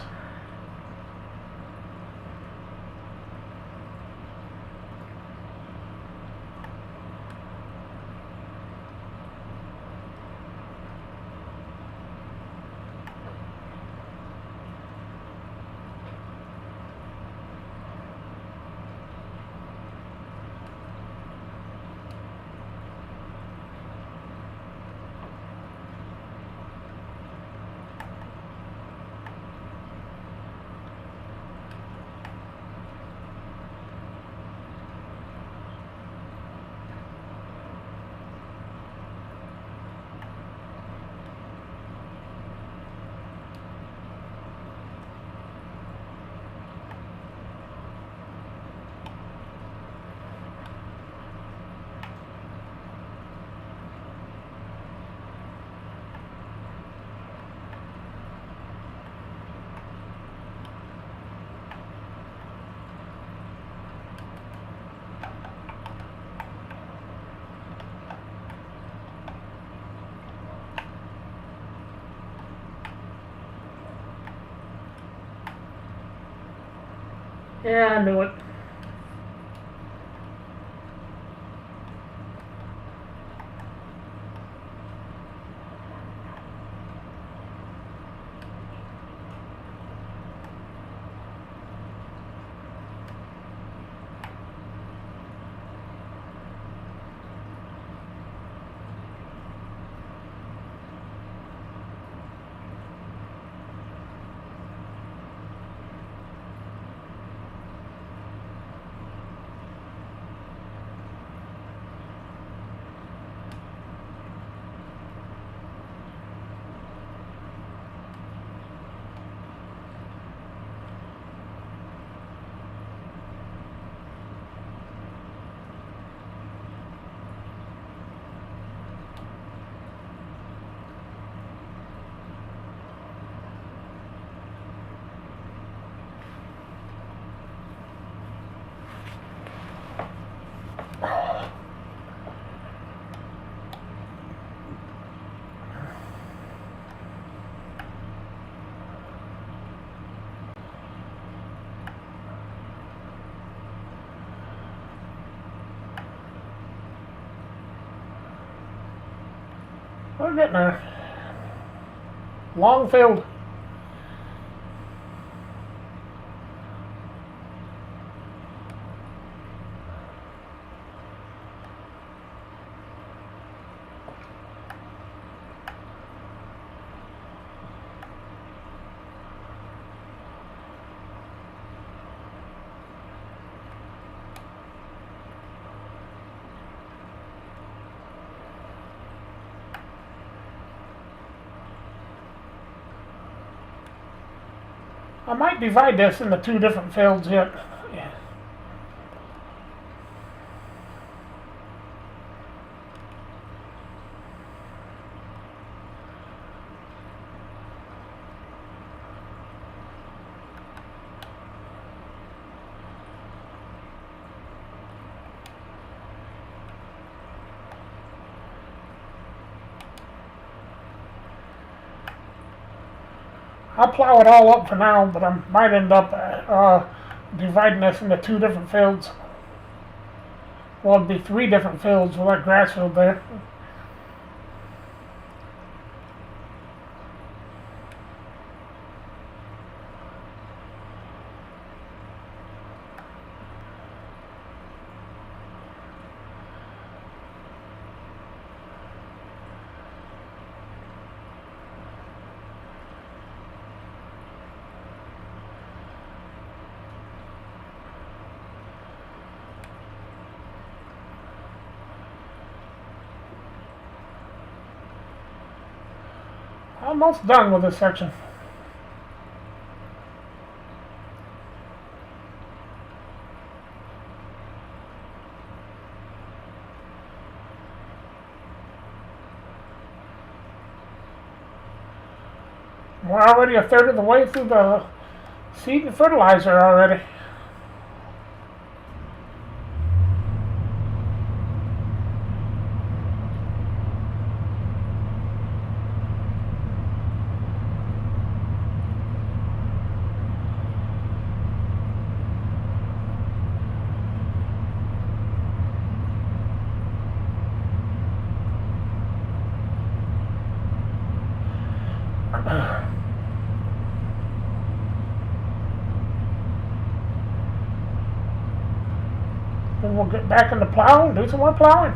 Yeah, I knew it. We're getting there. Long field. I might divide this into two different fields yet. Yeah. I'll plow it all up for now, but I might end up dividing this into two different fields. Well, it'd be three different fields with that grass field there. Almost done with this section. We're already a third of the way through the seed and fertilizer already. Then we'll get back into plowing, do some more plowing.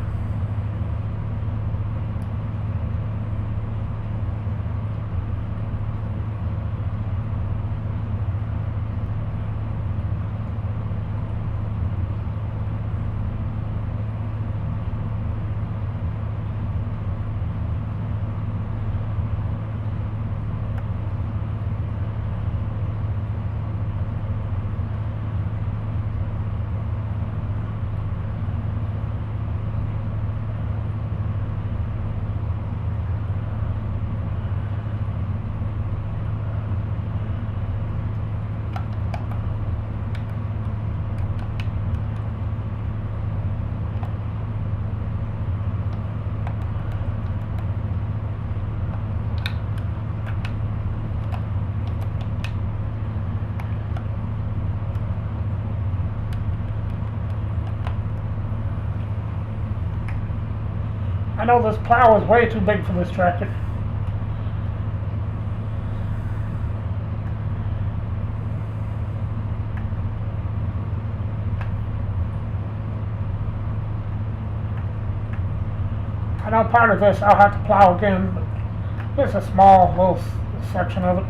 I know this plow is way too big for this tractor. I know part of this I'll have to plow again, but it's a small little section of it.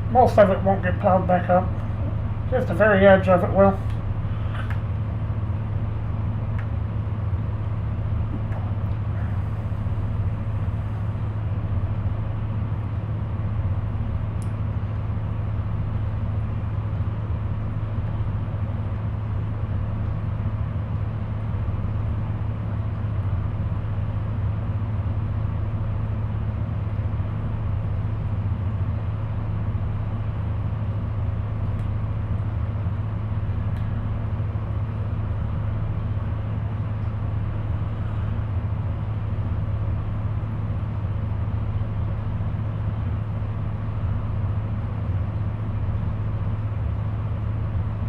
Most of it won't get plowed back up. Just the very edge of it will.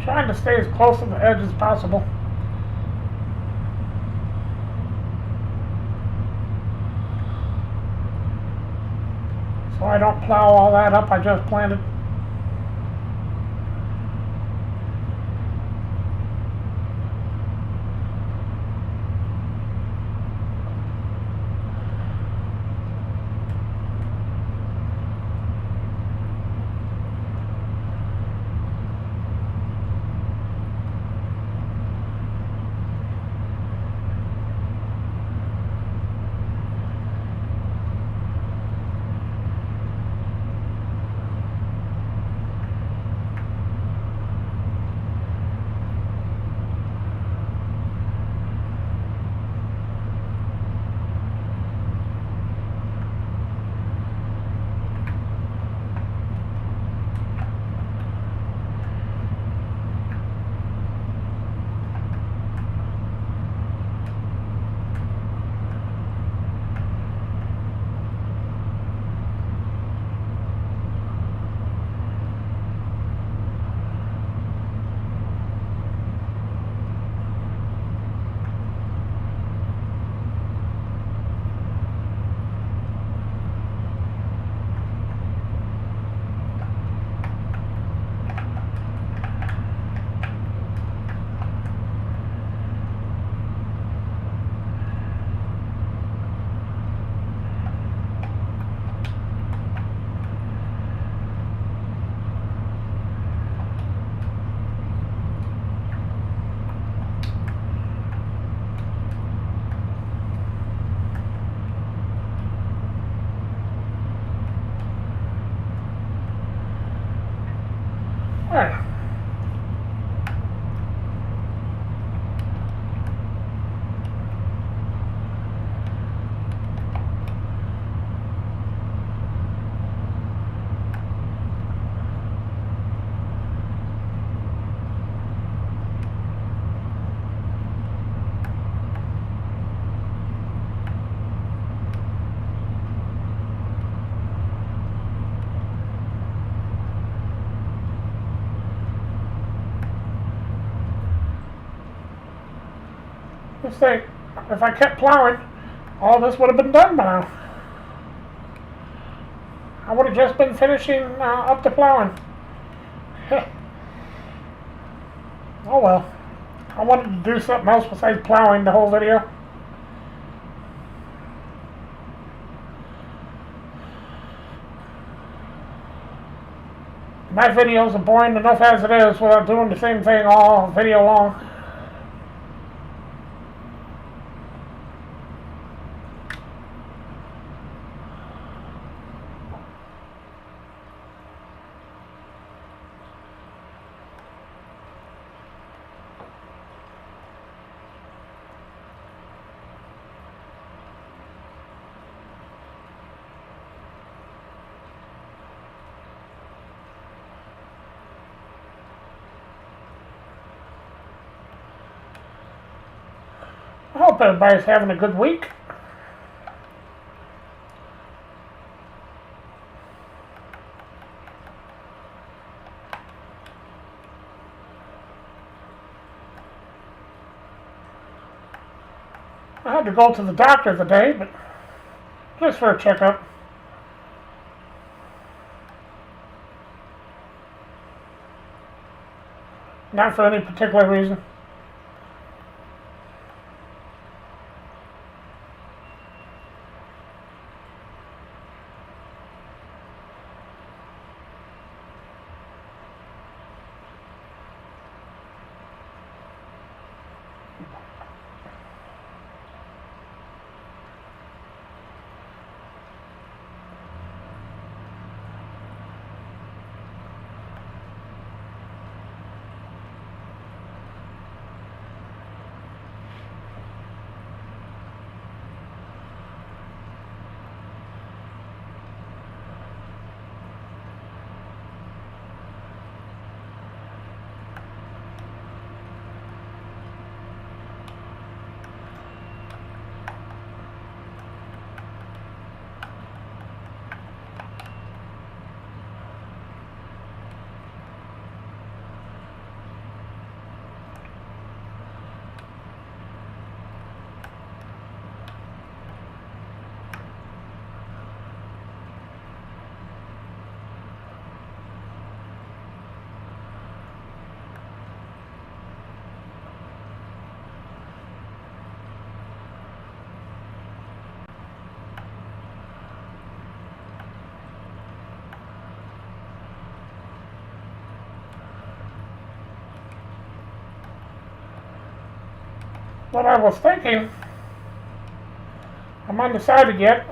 Trying to stay as close to the edge as possible. So I don't plow all that up I just planted. Just think, if I kept plowing, all this would have been done by now. I would have just been finishing up the plowing. Oh well. I wanted to do something else besides plowing the whole video. My videos are boring enough as it is without doing the same thing all video long. I hope everybody's having a good week. I had to go to the doctor today, but just for a checkup. Not for any particular reason. What I was thinking, I'm undecided yet.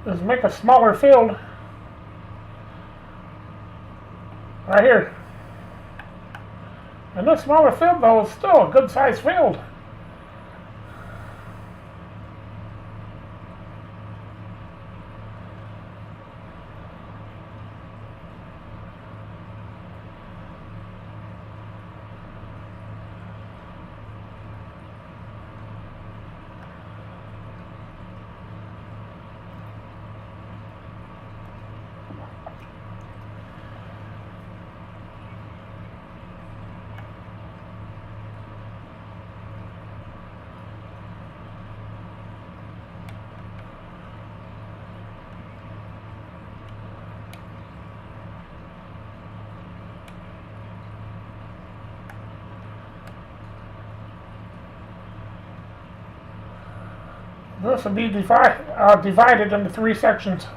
Is make a smaller field right here. And this smaller field though is still a good sized field. This will be divided into 3 sections.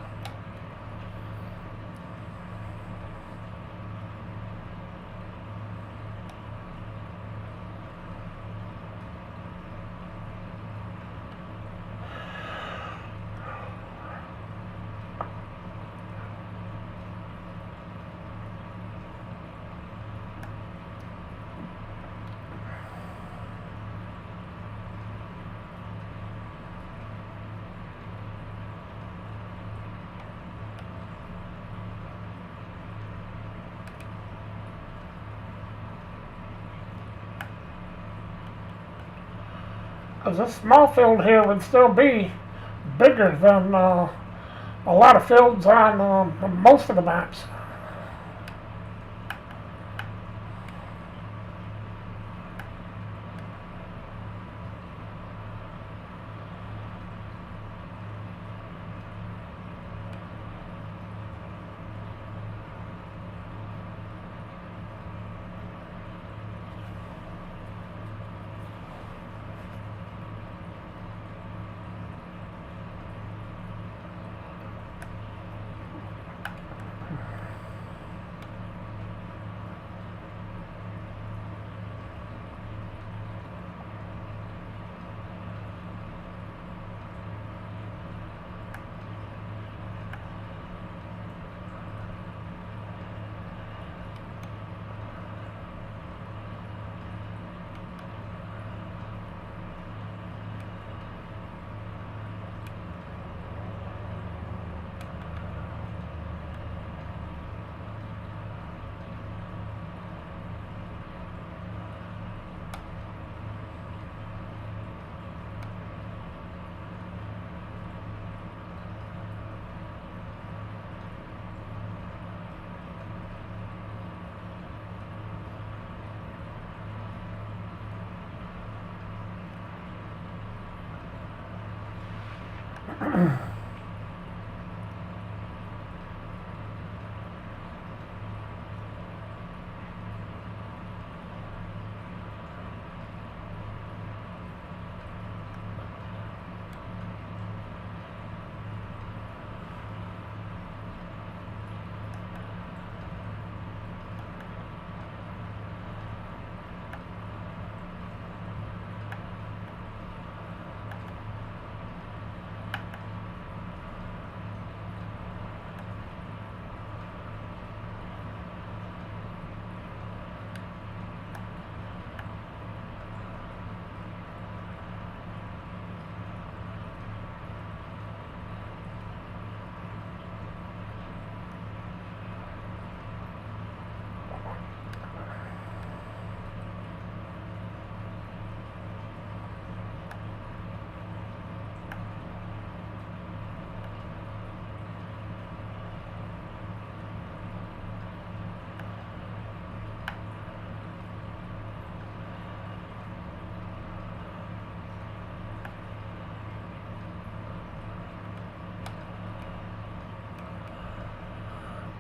because this small field here would still be bigger than a lot of fields on most of the maps.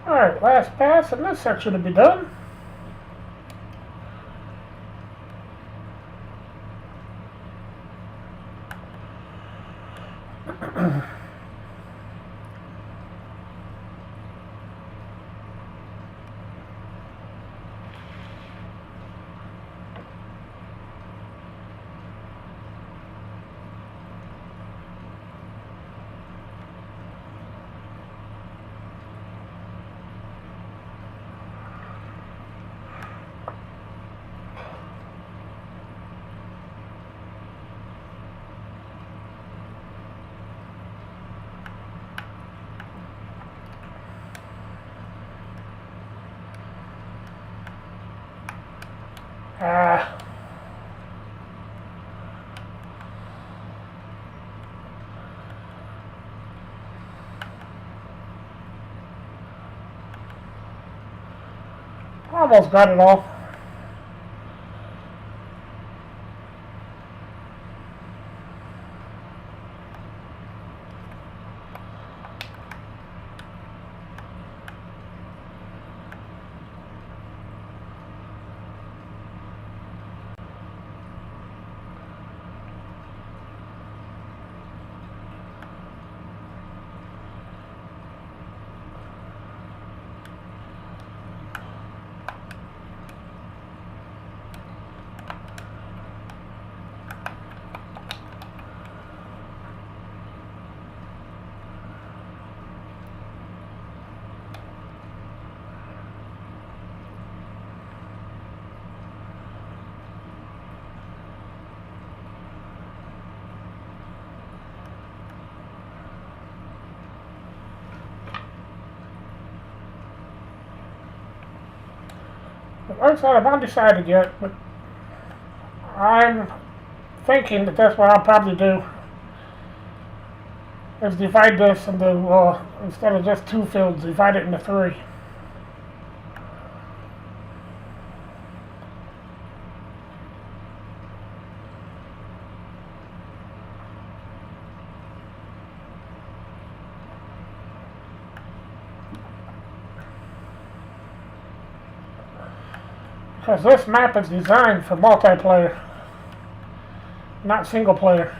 Alright, last pass and this section to be done. Almost got it all. Like I said, I'm undecided yet, but I'm thinking that that's what I'll probably do, is divide this into, instead of just 2 fields, divide it into 3. Because this map is designed for multiplayer, not single player.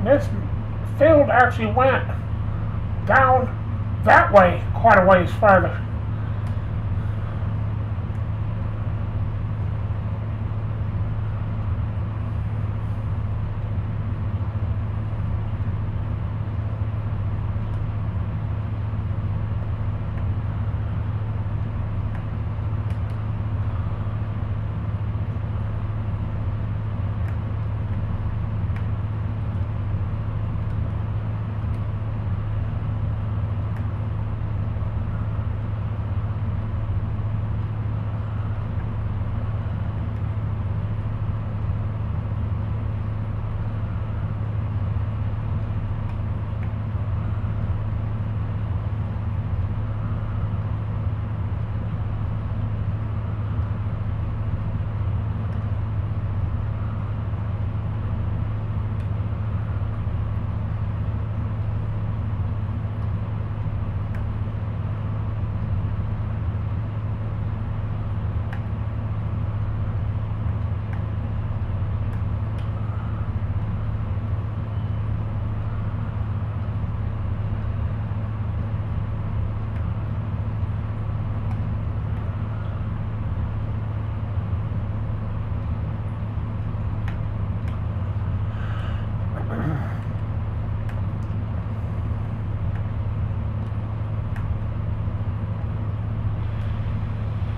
This field actually went down that way quite a ways farther.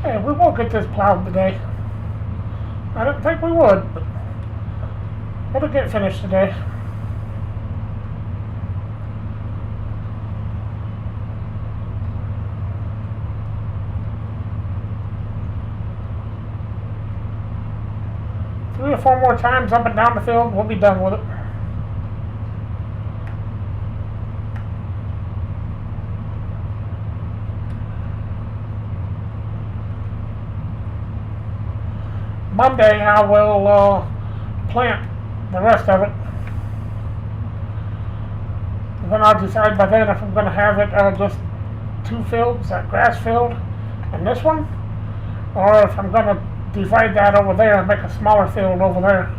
Hey, we won't get this plowed today. I didn't think we would, but it'll get finished today. Three or four more times up and down the field, we'll be done with it. Monday I will plant the rest of it. And then I'll decide by then if I'm going to have it just 2 fields, that grass field and this one, or if I'm going to divide that over there and make a smaller field over there.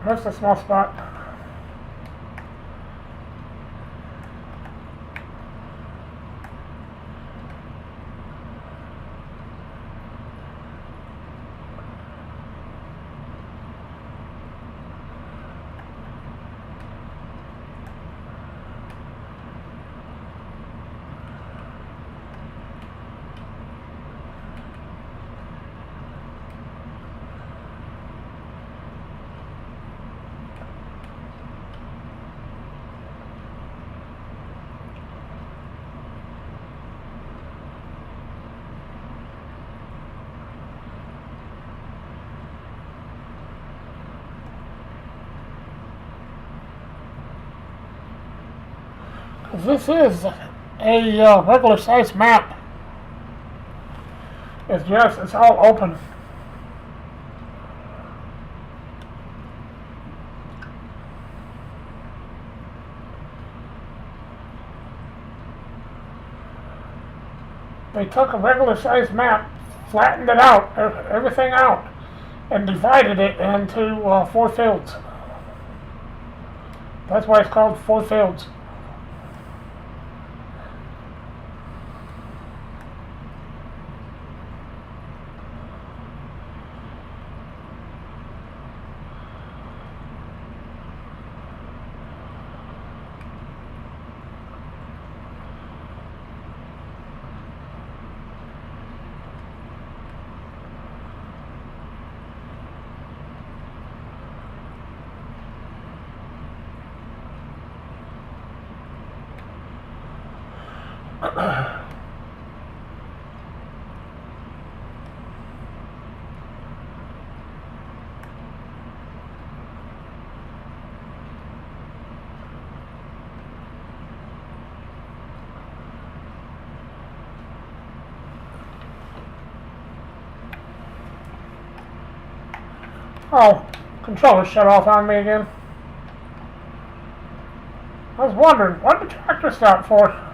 Just a small spot. This is a regular size map. It's all open. They took a regular size map, flattened it out, everything out, and divided it into 4 fields. That's why it's called 4 fields. Oh, controller shut off on me again. I was wondering, what did the tractor stop for?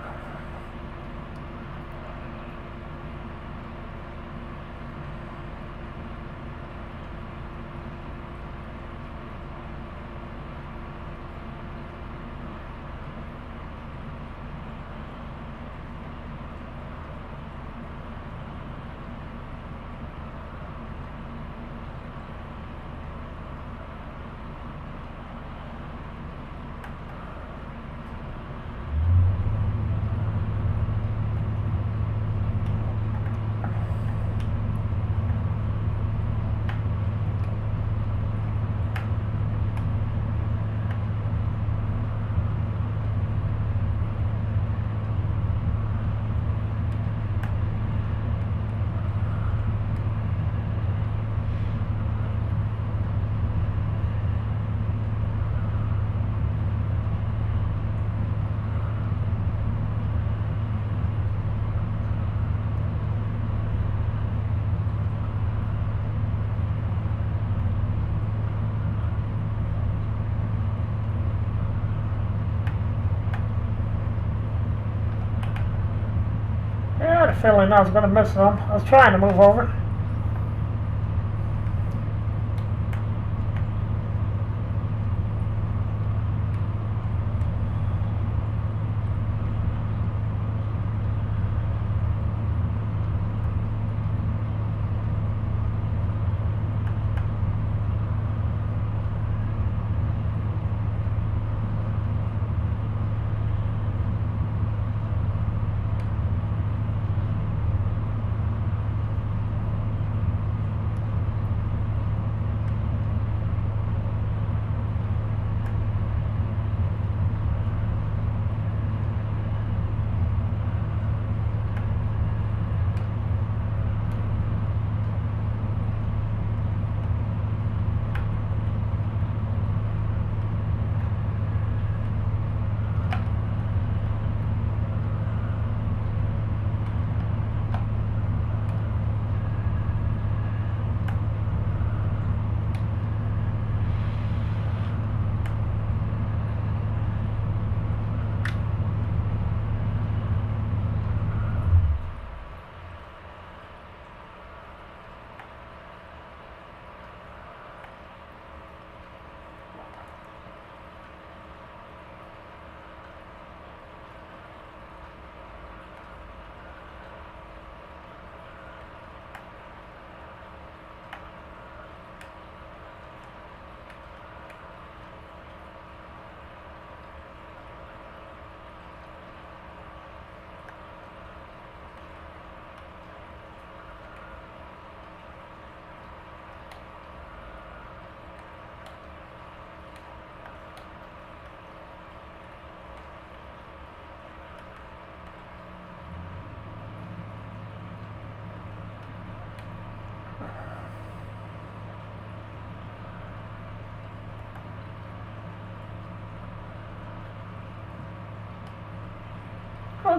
I had a feeling I was going to miss them. I was trying to move over.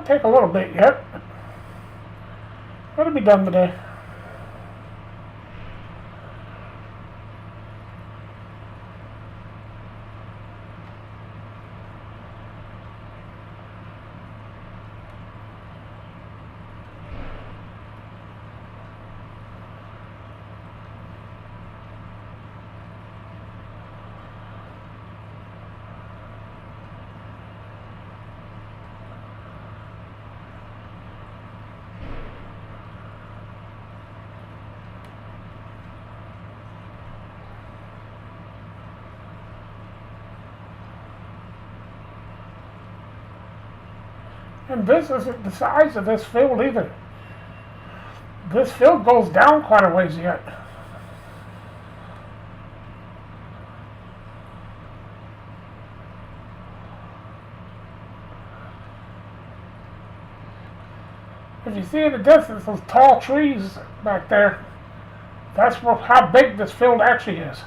might take a little bit yet, but it'll be done today. And this isn't the size of this field either. This field goes down quite a ways yet. If you see in the distance those tall trees back there, that's how big this field actually is.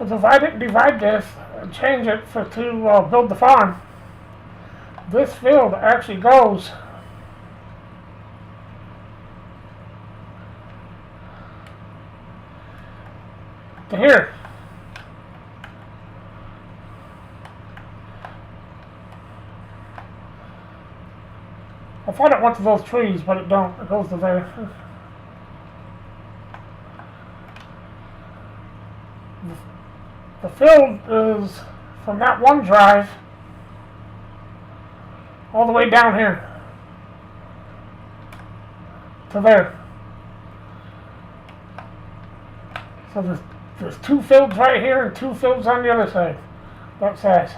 Because if I didn't divide this and change it to build the farm, this field actually goes to here. I thought it went to those trees, but it don't. It goes to there. The field is from that one drive all the way down here to there. So there's two fields right here and two fields on the other side, that size.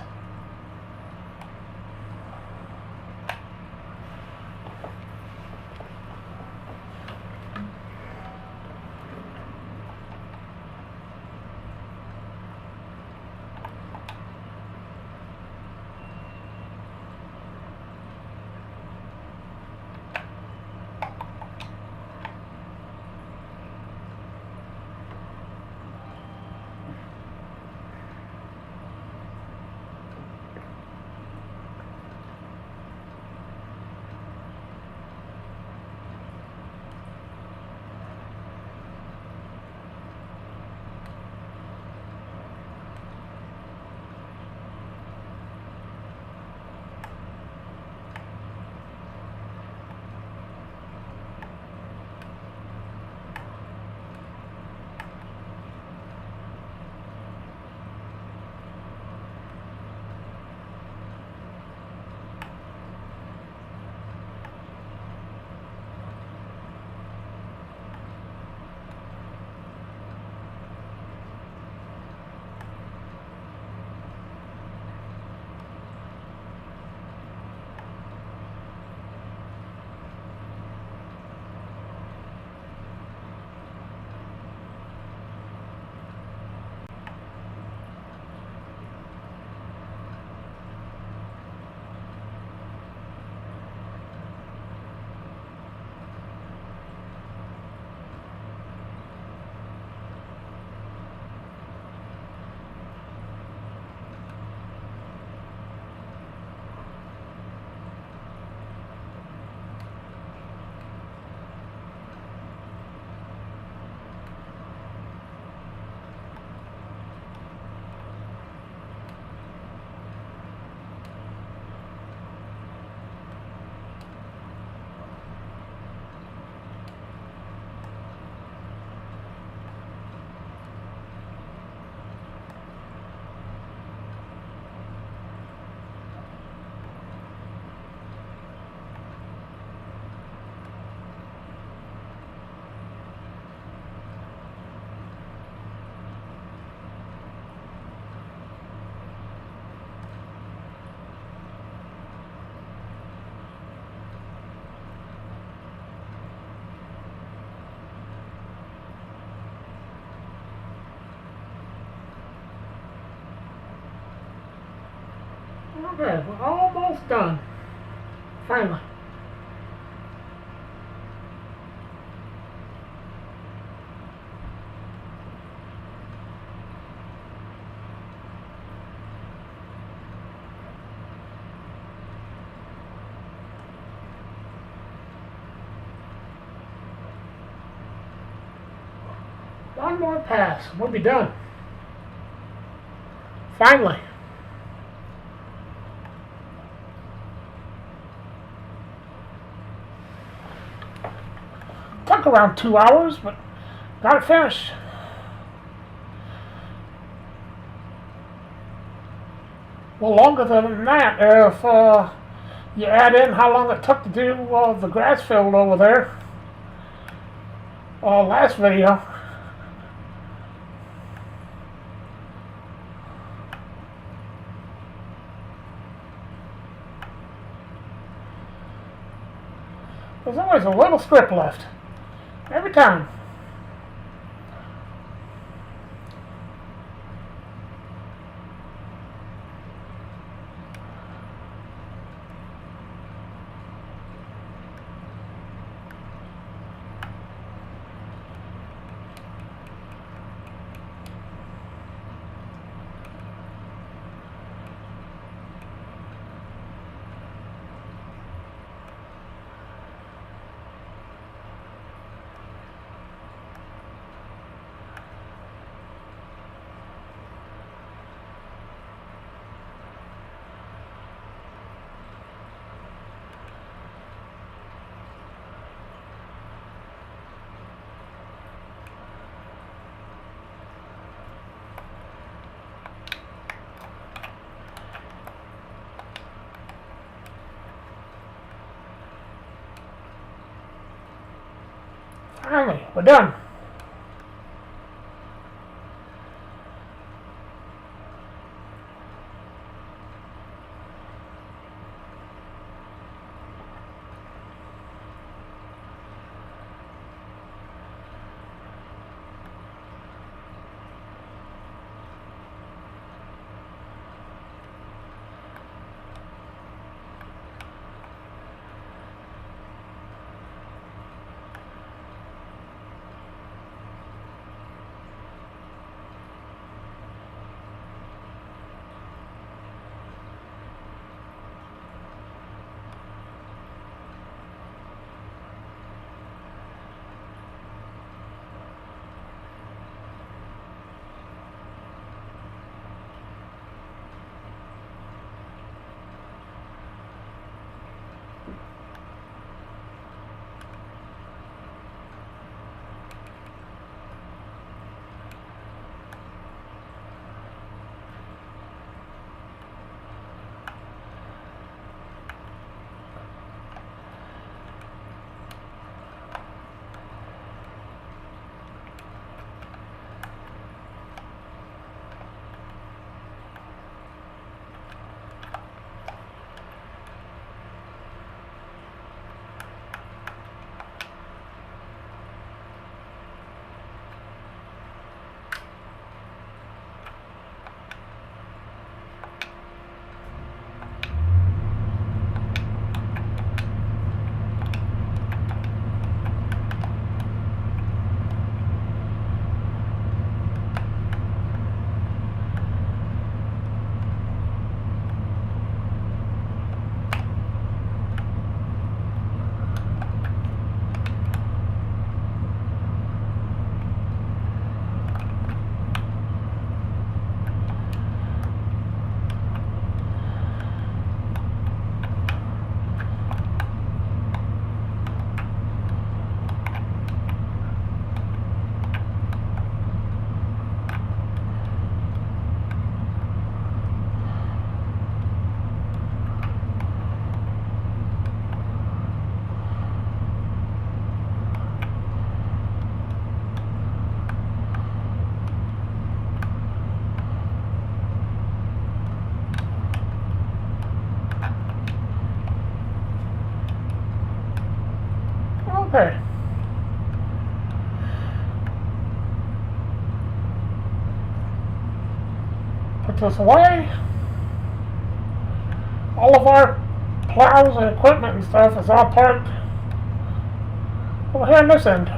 Okay, we're almost done. Finally. One more pass, we'll be done. Finally. Took around 2 hours, but got it finished. Well, longer than that if you add in how long it took to do the grass field over there. Last video. There's always a little strip left. Every time. Finally, we're done. Okay. Put this away. All of our plows and equipment and stuff is all parked over here on this end.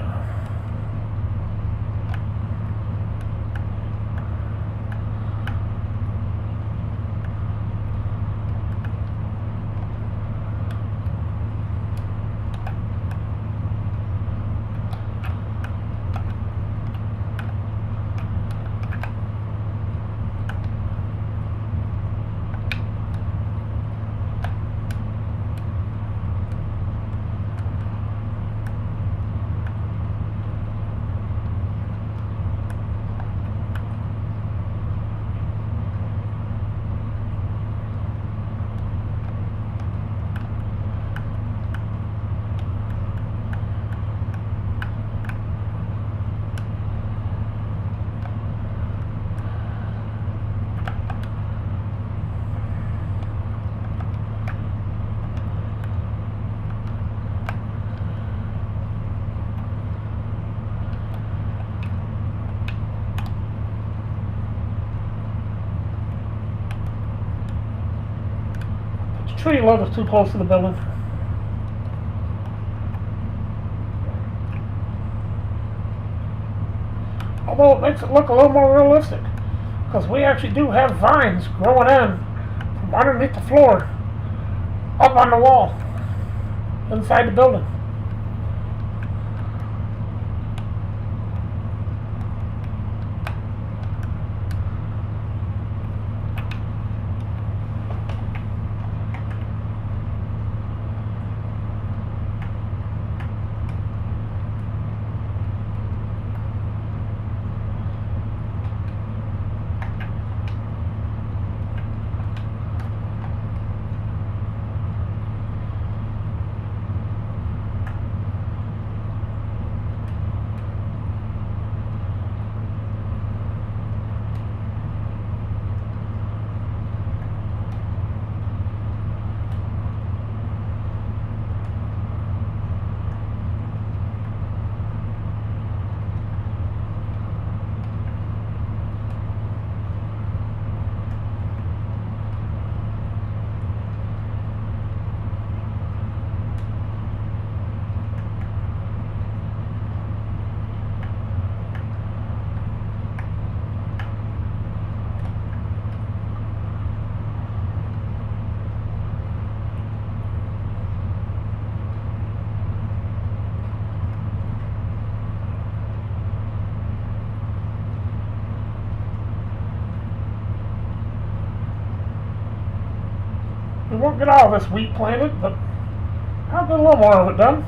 Tree level is too close to the building. Although it makes it look a little more realistic, because we actually do have vines growing in from underneath the floor up on the wall inside the building. We won't get all this wheat planted, but I'll get a little more of it done.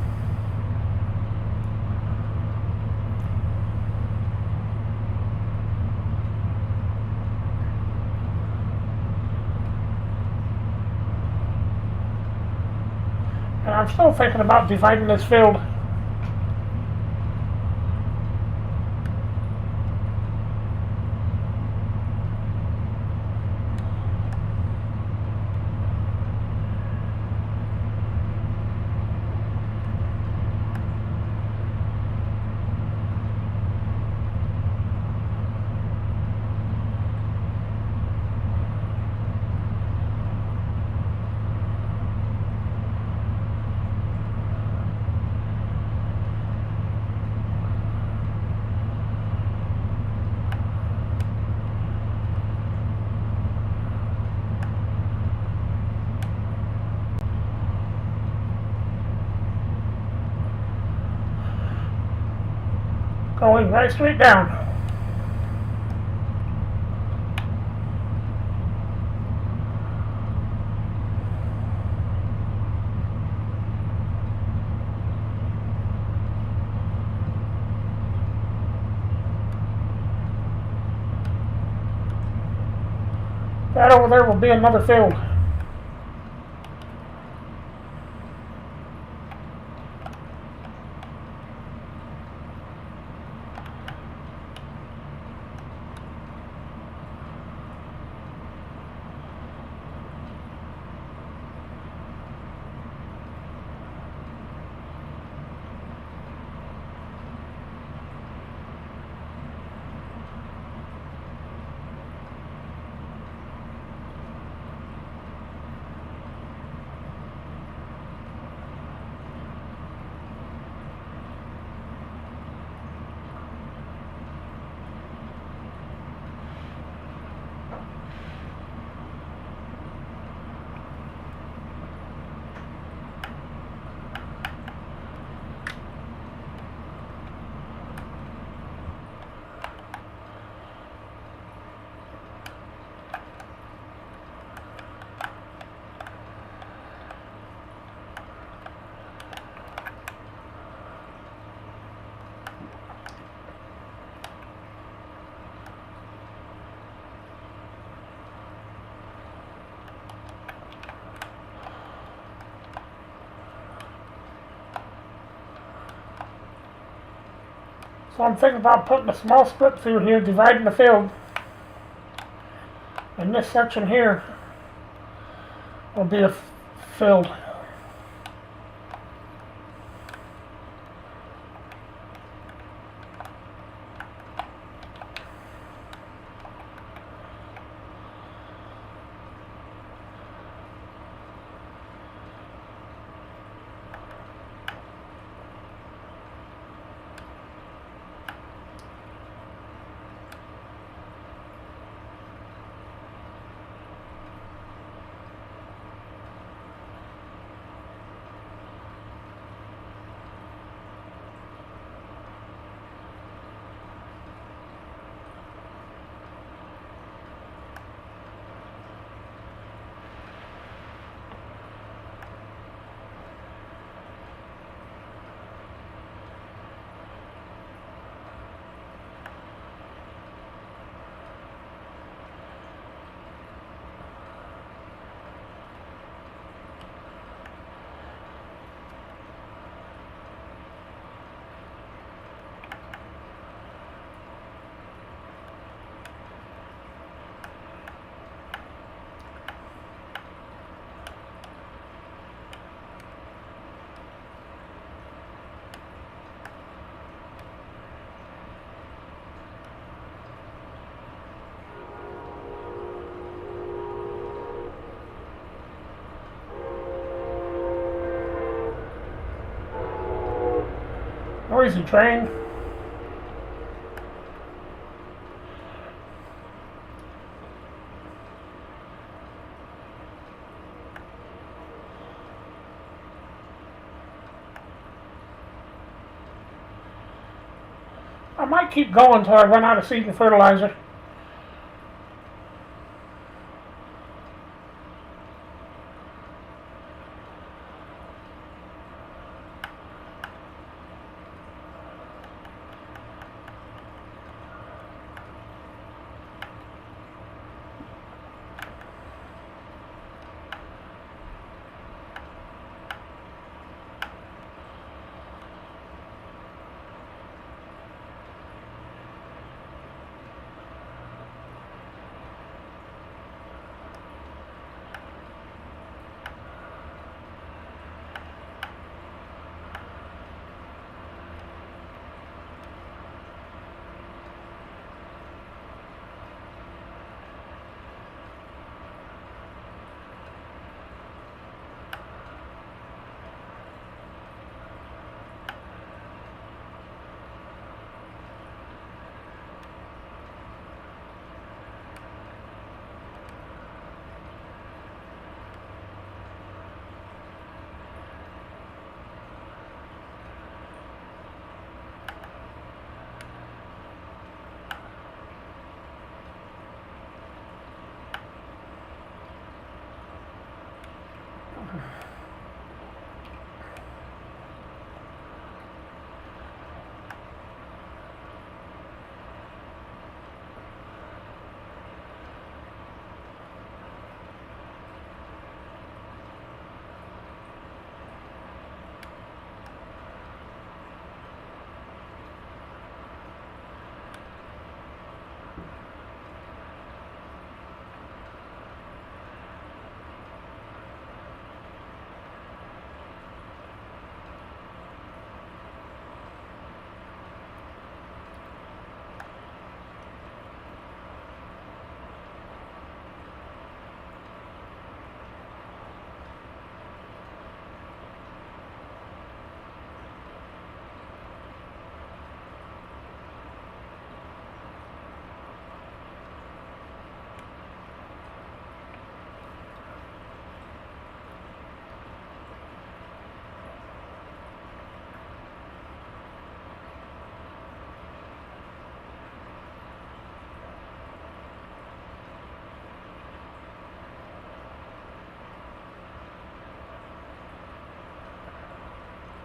And I'm still thinking about dividing this field. Going right straight down. That over there will be another field. So I'm thinking about putting a small strip through here, dividing the field. And this section here will be a field. Noisy train. I might keep going until I run out of seed and fertilizer.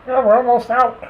Yeah, we're almost out.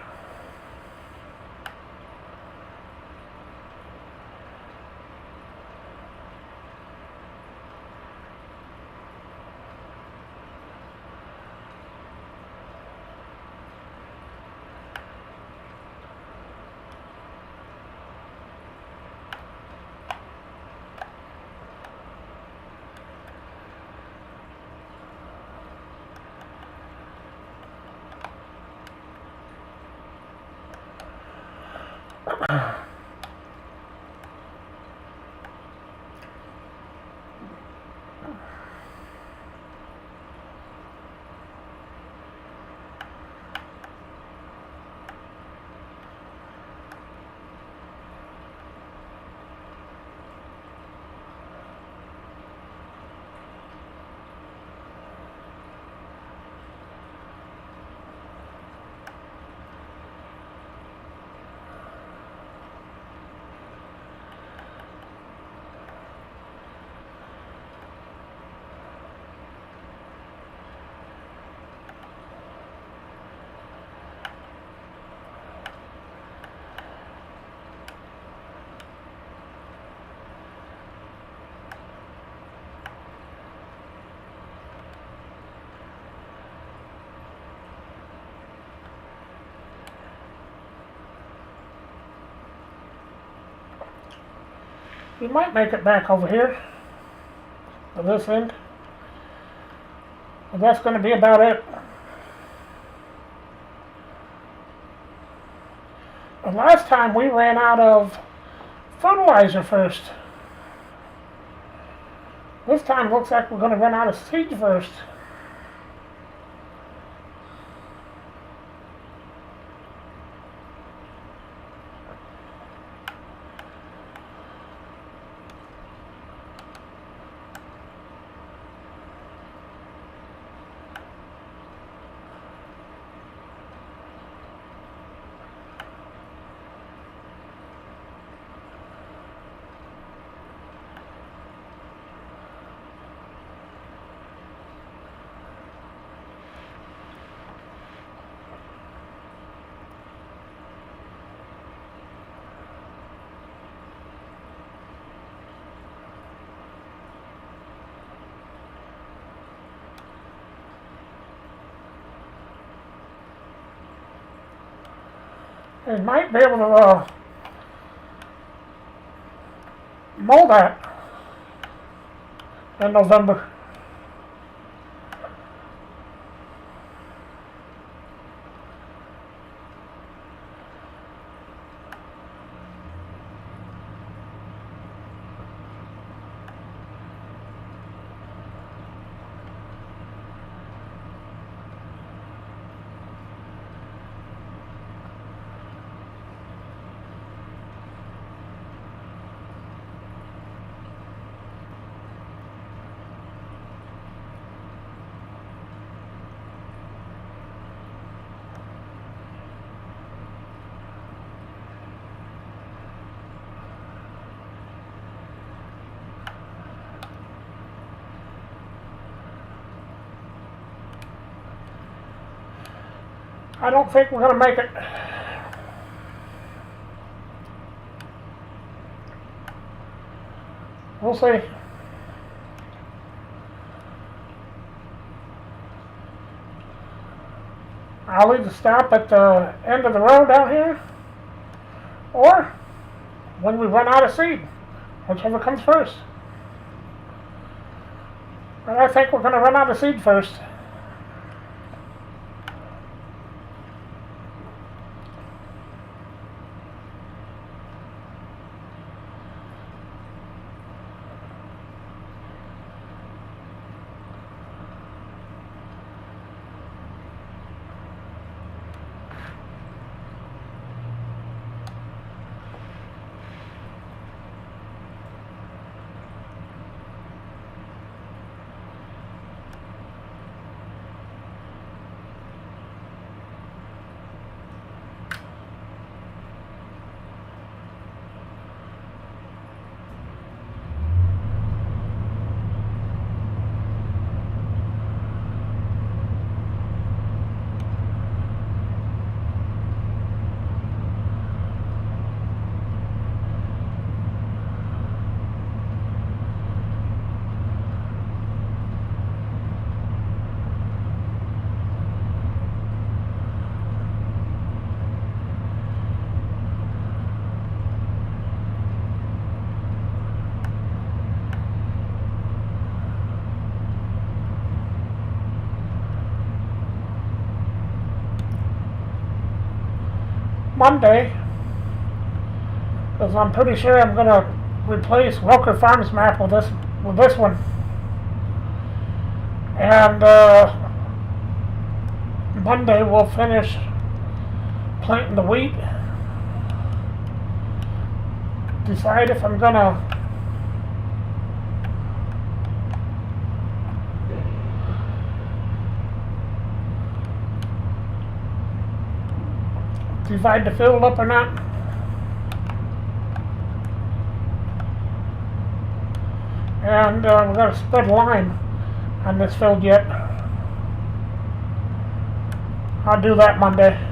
You might make it back over here to this end. But that's going to be about it. The last time we ran out of fertilizer first. This time looks like we're going to run out of seed first. They might be able to mow that in November. I don't think we're going to make it. We'll see. I'll either stop at the end of the road down here, or when we run out of seed, whichever comes first. But I think we're going to run out of seed first. Monday, because I'm pretty sure I'm going to replace Welker Farms map with this one, and Monday we'll finish planting the wheat. Decide if I'm going to divide the field up or not. And we're going to spread lime on this field yet. I'll do that Monday.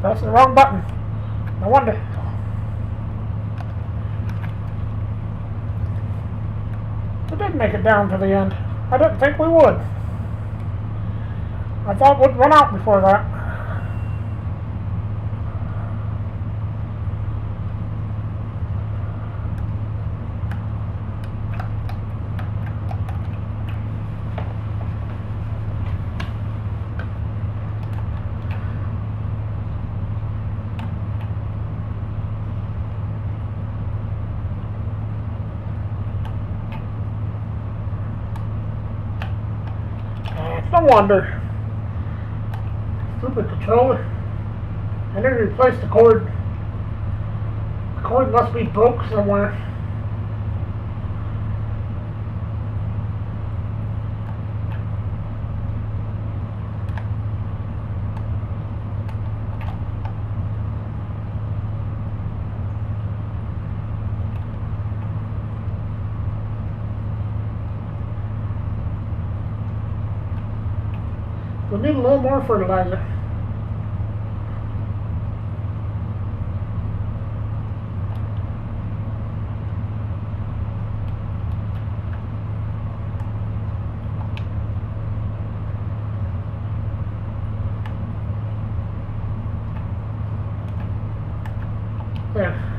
Pressing the wrong button. No wonder. We did make it down to the end. I didn't think we would. I thought we'd run out before that. No wonder. Stupid controller. I need to replace the cord. The cord must be broke somewhere. We need a little more fertilizer. There.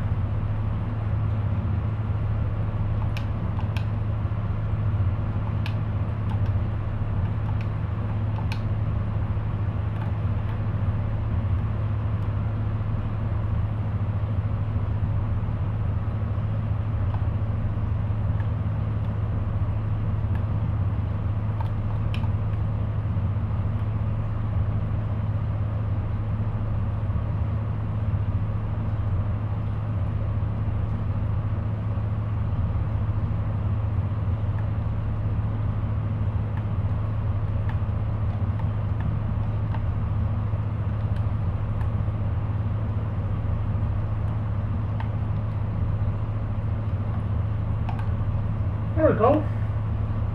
There we go.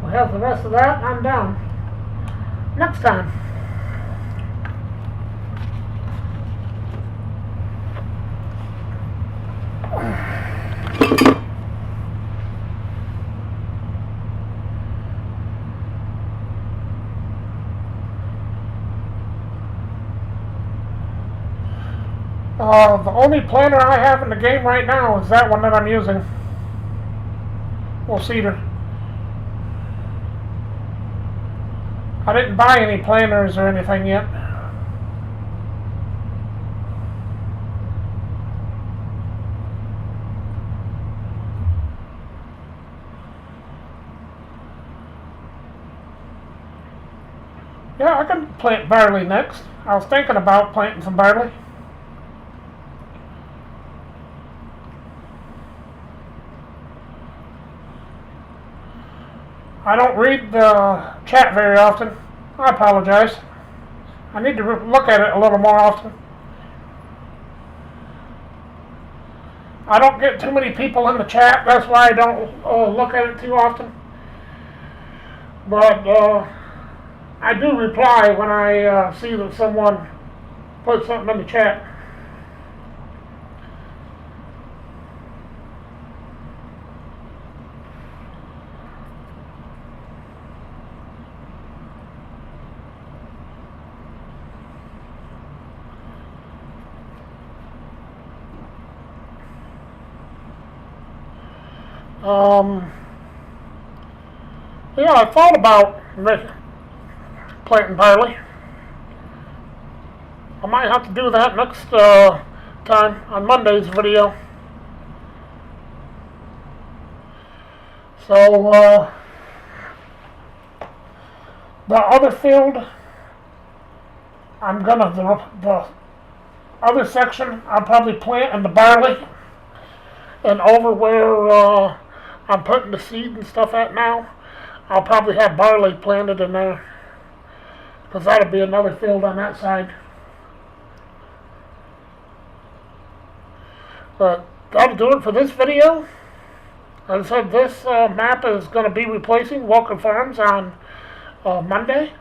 We'll have the rest of that and I'm down. Next time. The only planter I have in the game right now is that one that I'm using. Well, cedar. I didn't buy any planters or anything yet. Yeah, I can plant barley next. I was thinking about planting some barley. I don't read the chat very often. I apologize. I need to look at it a little more often. I don't get too many people in the chat. That's why I don't look at it too often. But I do reply when I see that someone put something in the chat. Yeah, I thought about planting barley. I might have to do that next time on Monday's video. So, the other field, I'm gonna, the other section, I'll probably plant in the barley. And over where I'm putting the seed and stuff at now, I'll probably have barley planted in there. Because that'll be another field on that side. But that'll do it for this video. As I said, this map is going to be replacing Welcome Farms on Monday.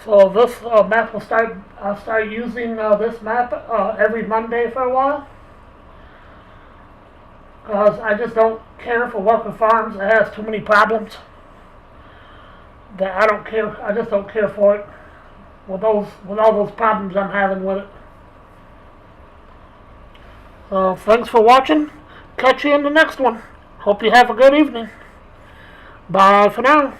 So this map will start. I'll start using this map every Monday for a while, because I just don't care for working farms. It has too many problems that I don't care. I just don't care for it with all those problems I'm having with it. So thanks for watching. Catch you in the next one. Hope you have a good evening. Bye for now.